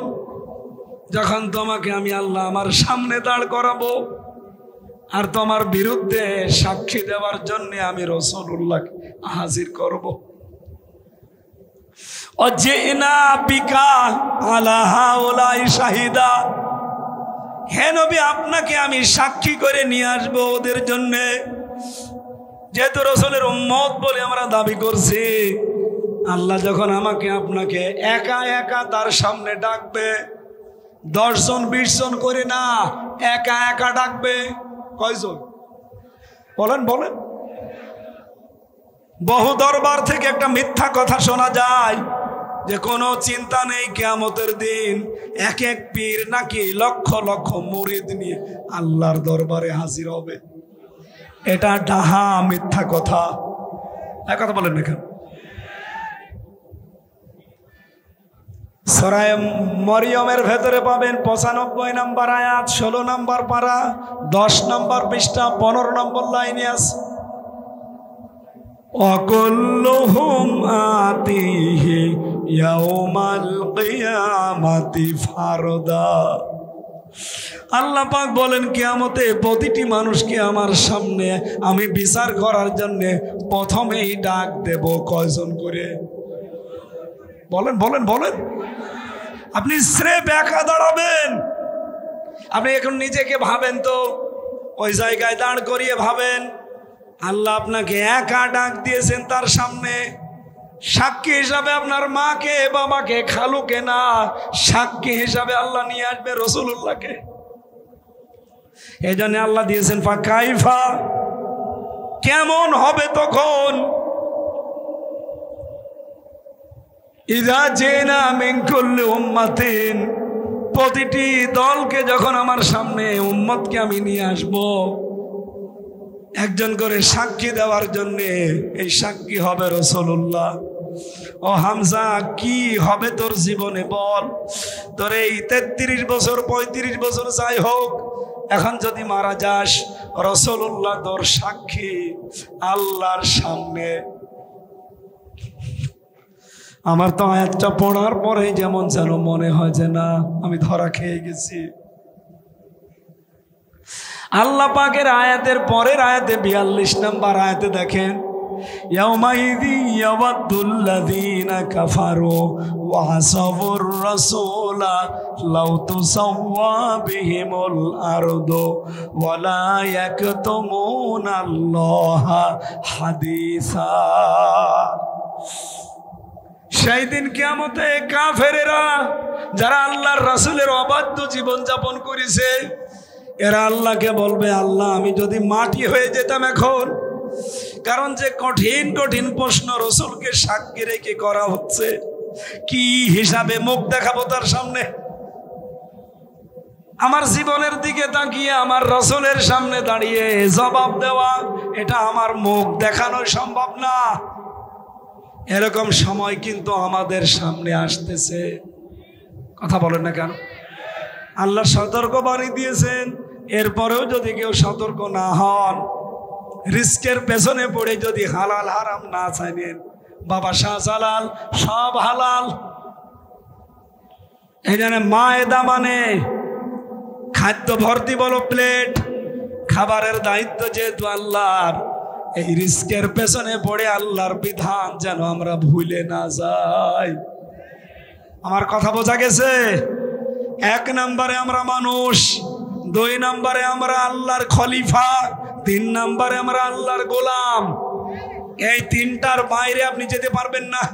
যখন তোমাকে আমি আল্লাহ আমার সামনে দাঁড় করাবো আর তোমার বিরুদ্ধে সাক্ষী দেওয়ার জন্য আমি রাসূলুল্লাহকে হাজির করব। ও জিনা বিকা আলা হাউলাই শাহিদা, হে নবী আপনাকে আমি সাক্ষী করে নিয়ে আসবো ওদের জন্য। যেহেতু রাসূলের উম্মত বলে আমরা দাবি করছি, আল্লাহ যখন আমাকে আপনাকে একা একা তার সামনে ডাকবে, 10 জন 20 জন করে না, একা একা ডাকবে। কয়জন বলেন বলেন? বহু দরবার থেকে একটা মিথ্যা কথা শোনা যায় যে কোনো চিন্তা নেই, কিয়ামতের দিন এক এক পীর নাকি লক্ষ লক্ষ মুরিদ নিয়ে আল্লাহর দরবারে হাজির হবে। এটা ডাহা মিথ্যা কথা। এক কথা বলেন না কেন? সূরা মরিয়মের ভেতরে পাবেন 95 নম্বর আয়াত, 16 নম্বর পারা, 10 নম্বর পৃষ্ঠা, 15 নম্বর লাইনে আছে। وَكُلُّهُمْ آتِيهِ يَوْمَ الْقِيَامَةِ فَرْدًا। আল্লাহ পাক বলেন কিয়ামতে প্রতিটি মানুষকে আমার সামনে আমি বিচার করার জন্য প্রথমেই ডাক দেব। কয়জন করে? বলেন বলেন বলেন। আপনি স্রেফ একা দাঁড়াবেন? আপনি এখন নিজেকে ভাবেন তো, ওই জায়গায় দাঁড় করিয়ে ভাবেন আল্লাহ আপনাকে একা ডাক দিয়েছেন তার সামনে। সাক্ষী হিসাবে আপনার মাকে, বাবাকে, খালুকে না, সাক্ষী হিসাবে আল্লাহ নিয়ে আসবে রাসূলুল্লাহকে। এই জন্য আল্লাহ দিয়েছেন ফাকাইফা, কেমন হবে তখন, ইযা জিনা মিন কুল্লি উম্মাতিন, প্রতিটি দলকে যখন আমার সামনে উম্মতকে আমি নিয়ে আসব একজন করে সাক্ষী দেওয়ার জন্য। এই সাক্ষী হবে রাসূলুল্লাহ। ও হামজা, কি হবে তোর জীবনে বল? তোর এই 33 বছর 35 বছর যাই হোক, এখন যদি মারা যাস, রাসূলুল্লাহ তোর সাক্ষী আল্লাহর সামনে। আমার তো আয়াতটা পড়ার পরে যেমন যেন মনে হয় যে না, আমি ধরা খেয়ে গেছি। আল্লাহ পাকের আয়াতের পরের আয়াতে 42 নম্বর আয়াতে দেখেন, ইয়াউমাইযি ইয়াওয়াদ্দুল্লাযীনা কাফারু ওয়া আসাবুর রাসূলা লাউ তুসাওয়া বিহিমুল আরদু ওয়া লা ইয়াকতুমুনাল্লাহা হাদিসা। সেই দিন কিয়ামতে কাফেরেরা যারা আল্লাহর রাসূলের অবাধ্য জীবন যাপন করেছে এরা আল্লাহকে বলবে, আল্লাহ আমি যদি মাটি হয়ে যেতাম এখন। কারণ যে কঠিন কঠিন প্রশ্ন রাসূলকে সাক্ষী রেখে করা হচ্ছে, কি হিসাবে মুখ দেখাবো তার সামনে? আমার জীবনের দিকে তাকিয়ে আমার রাসূলের সামনে দাঁড়িয়ে জবাব দেওয়া, এটা আমার মুখ দেখানো সম্ভব না। এরকম সময় কিন্তু আমাদের সামনে আসতেছে। কথা বলেন না কেন? আল্লাহ সতর্ক বাণী দিয়েছেন, এরপরেও যদি কেউ সতর্ক না হন, রিস্কের পেছনে পড়ে যদি হালাল হারাম না চাইলেন, বাবা শাহজালাল সব হালাল। এখানে মায়েদা মানে খাদ্য ভর্তি বলো প্লেট, খাবারের দায়িত্ব যেহেতু আল্লাহর, এই রিস্কের পেছনে পড়ে আল্লাহর বিধান যেন আমরা ভুলে না যাই। আমার কথা বোঝা গেছে? 1 নম্বরে আমরা মানুষ, 2 নম্বরে আমরা আল্লাহর খলিফা, 3 নম্বরে আমরা আল্লাহর গোলাম। এই 3টার বাইরে আপনি যেতে পারবেন না।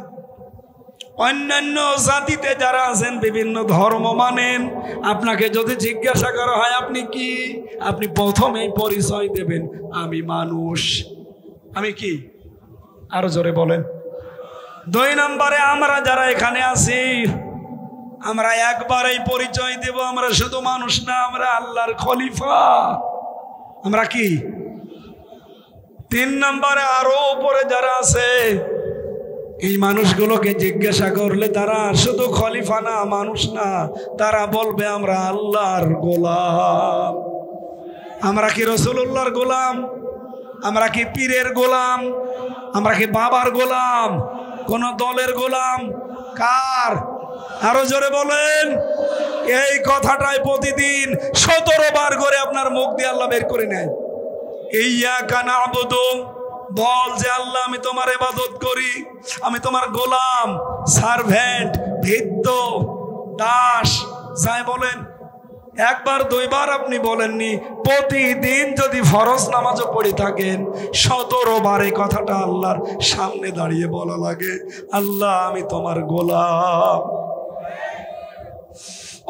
অন্যান্য জাতিতে যারা আছেন, বিভিন্ন ধর্ম মানেন, আপনাকে যদি জিজ্ঞাসা করা হয় আপনি কি, আপনি প্রথমেই পরিচয় দেবেন, আমি মানুষ। আমি কি? আরো জোরে বলেন। 2 নম্বরে আমরা যারা এখানে আছি, আমরা একবারেই পরিচয় দেব, আমরা শুধু মানুষ না, আমরা আল্লাহর খলিফা। আমরা কি? 3 নম্বরে আরো উপরে যারা আছে, এই মানুষগুলোকে জিজ্ঞাসা করলে তারা শুধু খলিফা না, মানুষ না, তারা বলবে আমরা আল্লাহর গোলাম। আমরা কি রাসূলুল্লাহর গোলাম? আমরা কি পীরের গোলাম? আমরা কি বাবার গোলাম? কোন দলের গোলাম? কার? আরো জোরে বলেন। এই কথাটাই প্রতিদিন 17 বার করে আপনার মুখ দিয়ে আল্লাহ বের করে নেয়। ইয়্যাকা না'বুদু, বল যে আল্লাহ আমি তোমার ইবাদত করি, আমি তোমার গোলাম, সার্ভেন্ট, ভিত্ত, দাস, যাই বলেন। 1 বার 2 বার আপনি বলেননি, প্রতিদিন যদি ফরজ নামাজও পড়ে থাকেন 17 বার এই কথাটা আল্লাহর সামনে দাঁড়িয়ে বলা লাগে, আল্লাহ আমি তোমার গোলাম।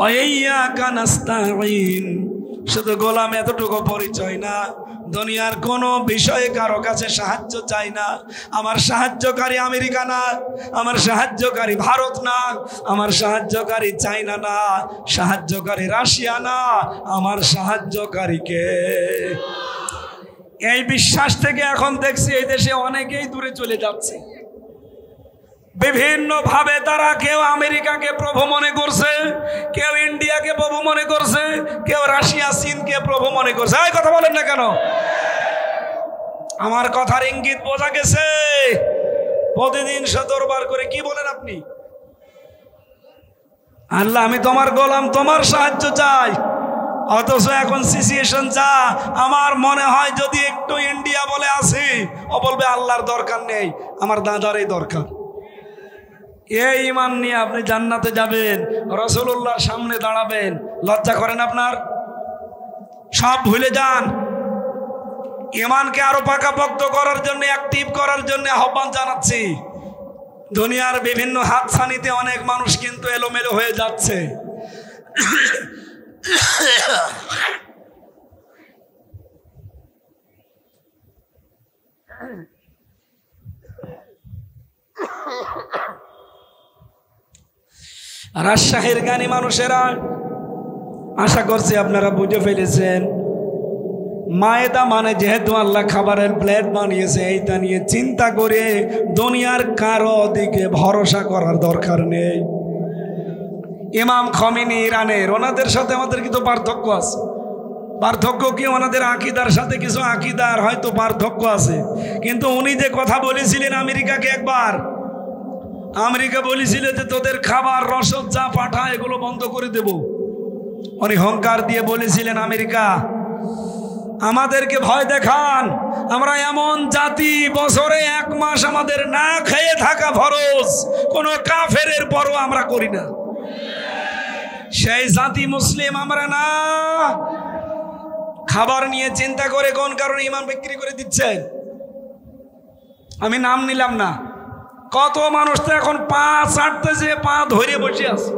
ওয়াইয়াকা নাস্তাঈন, শুধু গোলাম এতটুকু পরিচয় না, দুনিয়ার কোনো বিষয়ে কারো কাছে সাহায্য চাই না। আমার সাহায্যকারী আমেরিকা না, আমার সাহায্যকারী ভারত না, আমার সাহায্যকারী চায়না না, সাহায্যকারী রাশিয়া না, আমার সাহায্যকারীকে। এই বিশ্বাস থেকে এখন দেখছি এই দেশে অনেকেই দূরে চলে যাচ্ছে। বিভিন্ন ভাবে তারা কেউ আমেরিকাকে প্রভু মনে করছে, কেউ ইন্ডিয়াকে প্রভু মনে করছে, কেউ রাশিয়া চীনকে প্রভু মনে করছে। এই কথা বলেন না কেন? আমার কথার ইঙ্গিত বোঝা গেছে? প্রতিদিন 17 বার করে কি বলেন আপনি? আল্লাহ আমি তোমার গোলাম, তোমার সাহায্য চাই। অথচ এখন সিচুয়েশন যা, আমার মনে হয় যদি একটু ইন্ডিয়া বলে আসি, ও বলবে আল্লাহর দরকার নেই, আমার দাদারই দরকার। এই ঈমান নিয়ে আপনি জান্নাতে যাবেন, রাসূলুল্লাহর সামনে দাঁড়াবেন, লজ্জা করেন আপনার? সব ভুলে যান। ঈমানকে আরো পাকাপোক্ত করার জন্য, অ্যাক্টিভ করার জন্য আহ্বান জানাচ্ছি। দুনিয়ার বিভিন্ন হাতছানিতে অনেক মানুষ কিন্তু এলোমেলো হয়ে যাচ্ছে। রাজশাহীর জ্ঞানী মানুষেরা, আশা করছি আপনারা বুঝে ফেলেছেন, মায়েদা মানে যেহেতু আল্লাহ খাবারের প্লেট বানিয়েছে, এইটা নিয়ে চিন্তা করে দুনিয়ার কারো দিকে ভরসা করার দরকার নেই। ইমাম খমিনি ইরানের, ওনাদের সাথে আমাদের কিন্তু পার্থক্য আছে। পার্থক্য কি? ওনাদের আকীদার সাথে কিছু আকীদার হয়তো পার্থক্য আছে, কিন্তু উনি যে কথা বলেছিলেন আমেরিকাকে, একবার আমেরিকা বলেছিল যে তোদের খাবার, রসদ যা পাঠায় এগুলো বন্ধ করে দেব। উনি হুঙ্কার দিয়ে বলেছিলেন, আমেরিকা আমাদেরকে ভয় দেখান, আমরা এমন জাতি, বছরে 1 মাস আমাদের না খেয়ে থাকা ফরজ, কোনো কাফেরের পরোয়া আমরা করি না। সেই জাতি মুসলিম আমরা না। খাবার নিয়ে চিন্তা করে কোন কারণে ঈমান বিক্রি করে দিচ্ছেন? আমি নাম নিলাম না, কত মানুষ তো এখন পা চাটতেছে, পা ধরে বসে আছে।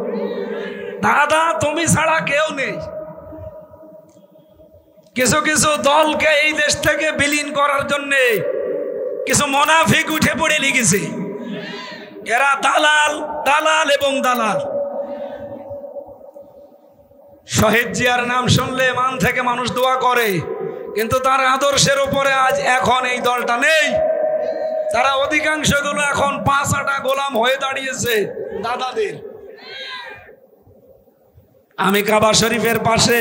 দাদা তুমি ছাড়া কেউ নেই। কিছু কিছু দলকে এই দেশ থেকে বিলীন করার জন্য কিছু মুনাফিক উঠে পড়ে লিখেছে। এরা দালাল, দালাল এবং দালাল। শহীদ জিয়ার নাম শুনলে মান থেকে মানুষ দোয়া করে, কিন্তু তার আদর্শের উপরে আজ এখন এই দলটা নেই। তারা অধিকাংশগুলো এখন পাঁচাটা গোলাম হয়ে দাঁড়িয়েছে দাদাদের। আমি কাবা শরীফের পাশে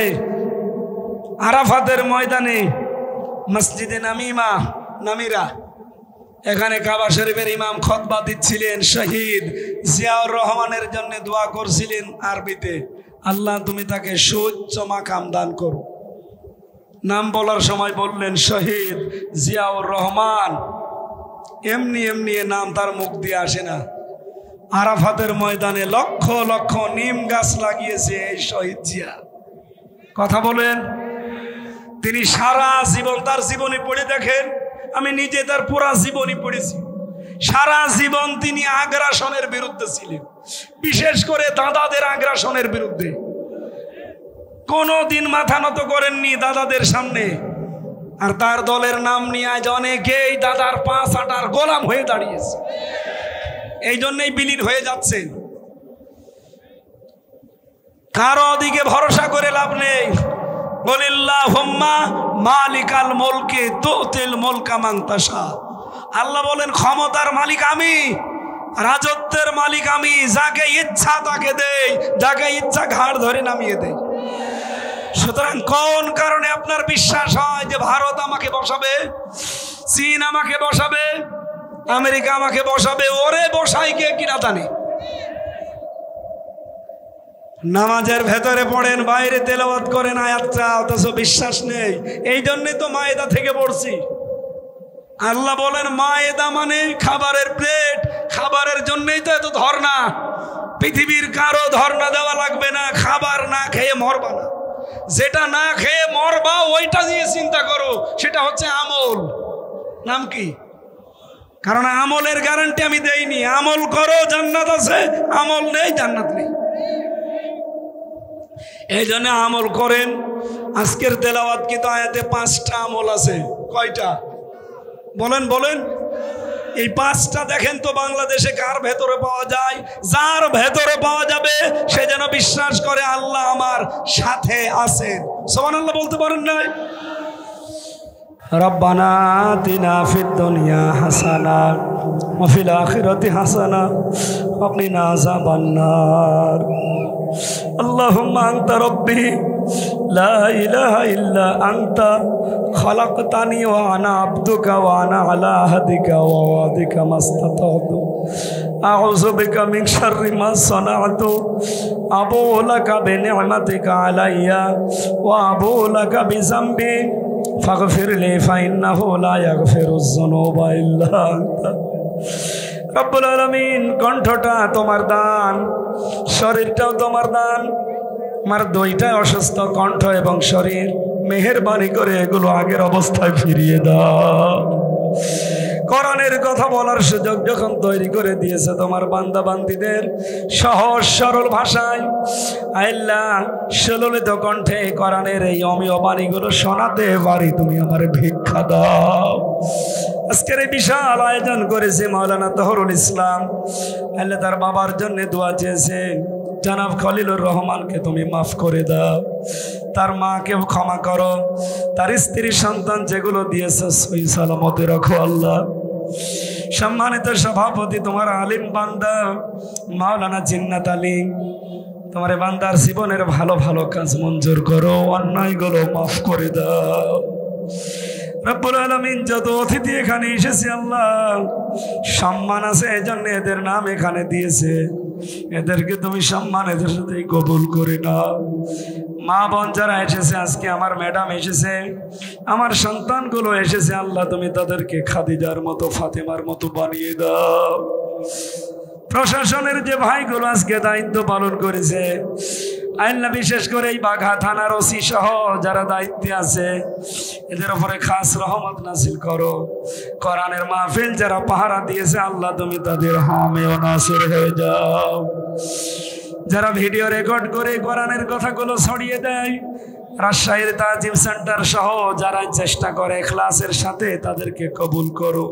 আরাফাতের ময়দানে মসজিদে নামিরা, এখানে কাবা শরীফের ইমাম খুতবা দিচ্ছিলেন। শহীদ জিয়াউর রহমানের জন্য দোয়া করছিলেন আরবিতে, আল্লাহ তুমি তাকে সুউচ্চ মাকাম দান করো। নাম বলার সময় বললেন শহীদ জিয়াউর রহমান। এমনি এমনি নাম তার মুখ দিয়ে আসে না। আরাফাতের ময়দানে লক্ষ লক্ষ নিম গাছ লাগিয়েছে এই শহীদ জিয়া। কথা বলেন, তিনি সারা জীবন, তার জীবনী পড়ে দেখেন, আমি নিজে তার পুরা জীবনী পড়েছি। সারা জীবন তিনি আগ্রাসনের বিরুদ্ধে ছিলেন, বিশেষ করে দাদাদের আগ্রাসনের বিরুদ্ধে। কোনোদিন মাথা নত করেননি দাদাদের সামনে। আর তার দলের নাম নিয়ে আজ অনেকেই দাদার পাঁচ আটার গোলাম হয়ে দাঁড়িয়েছে। এই জন্যই বিলীন হয়ে যাচ্ছে। কারো দিকে ভরসা করে লাভ নেই। বলিল্লাহুম্মা মালিকাল মুলকি তুতিল মুলকা মান তাশা। আল্লাহ বলেন ক্ষমতার মালিক আমি, রাজত্বের মালিক আমি। যাকে ইচ্ছা তাকে দেই, যাকে ইচ্ছা ঘাড় ধরে নামিয়ে দেই। সুতরাং কোন কারণে আপনার বিশ্বাস হয় যে ভারত আমাকে বসাবে, চীন আমাকে বসাবে, আমেরিকা আমাকে বসাবে? ওরে বসাই কে কিনা জানি। নামাজের ভেতরে পড়েন, বাইরে তেলাওয়াত করেন আয়াতটা, অথচ বিশ্বাস নেই। এই জন্যই তো মায়েদা থেকে পড়ছি। আল্লাহ বলেন মায়েদা মানে খাবারের প্লেট। খাবারের জন্যই তো এত ধর্ণা। পৃথিবীর কারো ধর্ণা দেওয়া লাগবে না, খাবার না খেয়ে মরবা না। যেটা না খেয়ে মরবা ওইটা নিয়ে চিন্তা করো, সেটা হচ্ছে আমল। নাম কি? কারণ আমলের গ্যারান্টি আমি দেইনি। আমল করো জান্নাত আছে, আমল নেই জান্নাত নেই। এই জন্য আমল করেন। আজকের তেলাওয়াত কি তো আয়াতে 5টা আমল আছে। কয়টা বলেন বলেন? এই 5টা দেখেন তো বাংলাদেশে কার ভেতরে পাওয়া যায়? যার ভেতরে পাওয়া যাবে সে যেন বিশ্বাস করে আল্লাহ আমার সাথে আছেন। সুবহানাল্লাহ বলতে পারেন না? রব্বানা আতিনা ফিদ দুনিয়া হাসানা ওয়া ফিল আখিরাতি হাসানা ওয়া কিনা আযাবান নার। আল্লাহুম্মা আনতা রাব্বি লা ইলাহা ইল্লা আনতা খালাকতানি ওয়া আনা আবদুকা ওয়া আনা আলা আহদিকা ওয়া ওয়াদিকা মাস্তাতাতু আউযু বিকা মিন শাররি মা সানাতু আবু লাকা বিনি'মাতিকা আলাইয়া ওয়া আবু লাকা বিযামবি ফাগফিরলি ফাইন্নাহু লা ইয়াগফিরুয যুনুবা ইল্লা আনতা। রব্বুল আলামিন, কণ্ঠটা তোমার দান, শরীরটাও তোমার দান। আমার 2টাই অসুস্থ, কণ্ঠ এবং শরীর। মেহেরবানি করে এগুলো আগের অবস্থায় ফিরিয়ে দাও। কোরআনের কথা বলার সুযোগ যখন তৈরি করে দিয়েছে তোমার বান্দা বান্দীদের সহজ সরল ভাষায়, আল্লাহ সুললিত কণ্ঠে কোরআনের এই অমীয় বাণীগুলো শোনাতে পারি, তুমি আমার ভিক্ষা দাও। আজকের এই বিশাল আয়োজন করেছে মাওলানা তহরুল ইসলাম। আল্লাহ তার বাবার জন্য দোয়া চেয়েছে, জনাব খলিলুর রহমানকে তুমি মাফ করে দাও, তার মাকেও ক্ষমা করো, তার স্ত্রী সন্তান যেগুলো দিয়েছে সহি সালামতে রাখো আল্লাহ। সম্মানিত সভাপতি তোমার আলিম বান্দা মাওলানা জিন্নাত আলী, তোমার বান্দার জীবনের ভালো ভালো কাজ মঞ্জুর করো, অন্যায়গুলো মাফ করে দাও। রব্বুল আলামিন, যত অতিথি এখানে এসেছে আল্লাহ সম্মান আছে এই জন্য এদের নাম এখানে দিয়েছে, এদেরকে তুমি সম্মান এদের সাথে কবুল করে নাও। মা বোন যারা এসেছে, আজকে আমার ম্যাডাম এসেছে, আমার সন্তানগুলো এসেছে, আল্লাহ তুমি তাদেরকে খাদিজার মতো ফাতেমার মতো বানিয়ে দাও। প্রশাসনের যে ভাইগুলো আজকে দায়িত্ব পালন করেছে আল্লাহ বিশেষ করে এই বাঘা থানার ওসি সহ যারা দায়িত্বে আছে এদের উপরে খাস রহমত নাজিল করো। কোরআনের মাহফিল যারা পাহারা দিয়েছে আল্লাহ তুমি তাদের হামে ও নাসির হয়ে যাও। যারা ভিডিও রেকর্ড করে কোরআনের কথাগুলো ছড়িয়ে দেয়, রাজশাহীর তাজিম সেন্টার সহ যারা চেষ্টা করে ইখলাসের সাথে, তাদেরকে কবুল করো।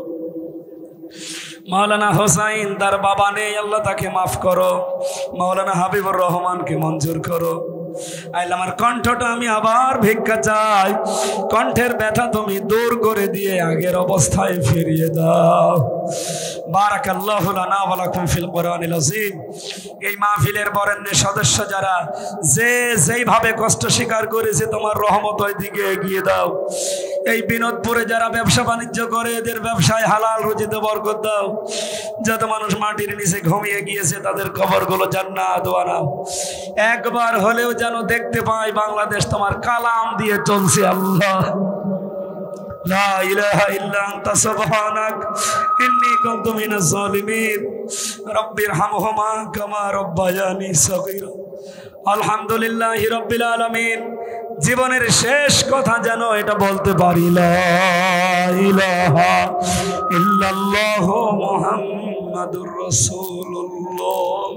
মাওলানা হোসাইন তার বাবা নেই, আল্লাহ তাকে মাফ করো। মাওলানা হাবিবুর রহমানকে মঞ্জুর করো। আইল আমার কণ্ঠটা আমি আবার ভিক্ষা চাই, কণ্ঠের ব্যথা তুমি দূর করে দিয়ে আগের অবস্থায় ফিরিয়ে দাও। বারাকাল্লাহু লানা ওয়া লাকুম ফিল কোরআনিল আযীম। এই মাহফিলের বরেণ্য সদস্য যারা যেইভাবে কষ্ট স্বীকার করেছে, তোমার রহমত ওই দিকে এগিয়ে দাও। এই বিনোদপুরে যারা ব্যবসা বাণিজ্য করে এদের ব্যবসায় হালাল রুজিতে বরকত দাও। যত মানুষ মাটির নিচে ঘুমিয়ে গিয়েছে তাদের কবরগুলো জান্নাত বানাও। একবার হলেও যেন দেখতে পাই বাংলাদেশ তোমার কালাম দিয়ে চলছে। আল্লাহ লা ইলাহা ইল্লা আনতা সুবহানাক ইন্নী কুনতু মিনাজ জালিমিন রব্বিরহামহুমা কামা রব্বায়ানি সগীরা। আলহামদুলিল্লাহি রাব্বিল আলামিন। জীবনের শেষ কথা যেন এটা বলতে পারি, লা ইলাহা ইল্লাল্লাহু মুহাম্মাদুর রাসূলুল্লাহ।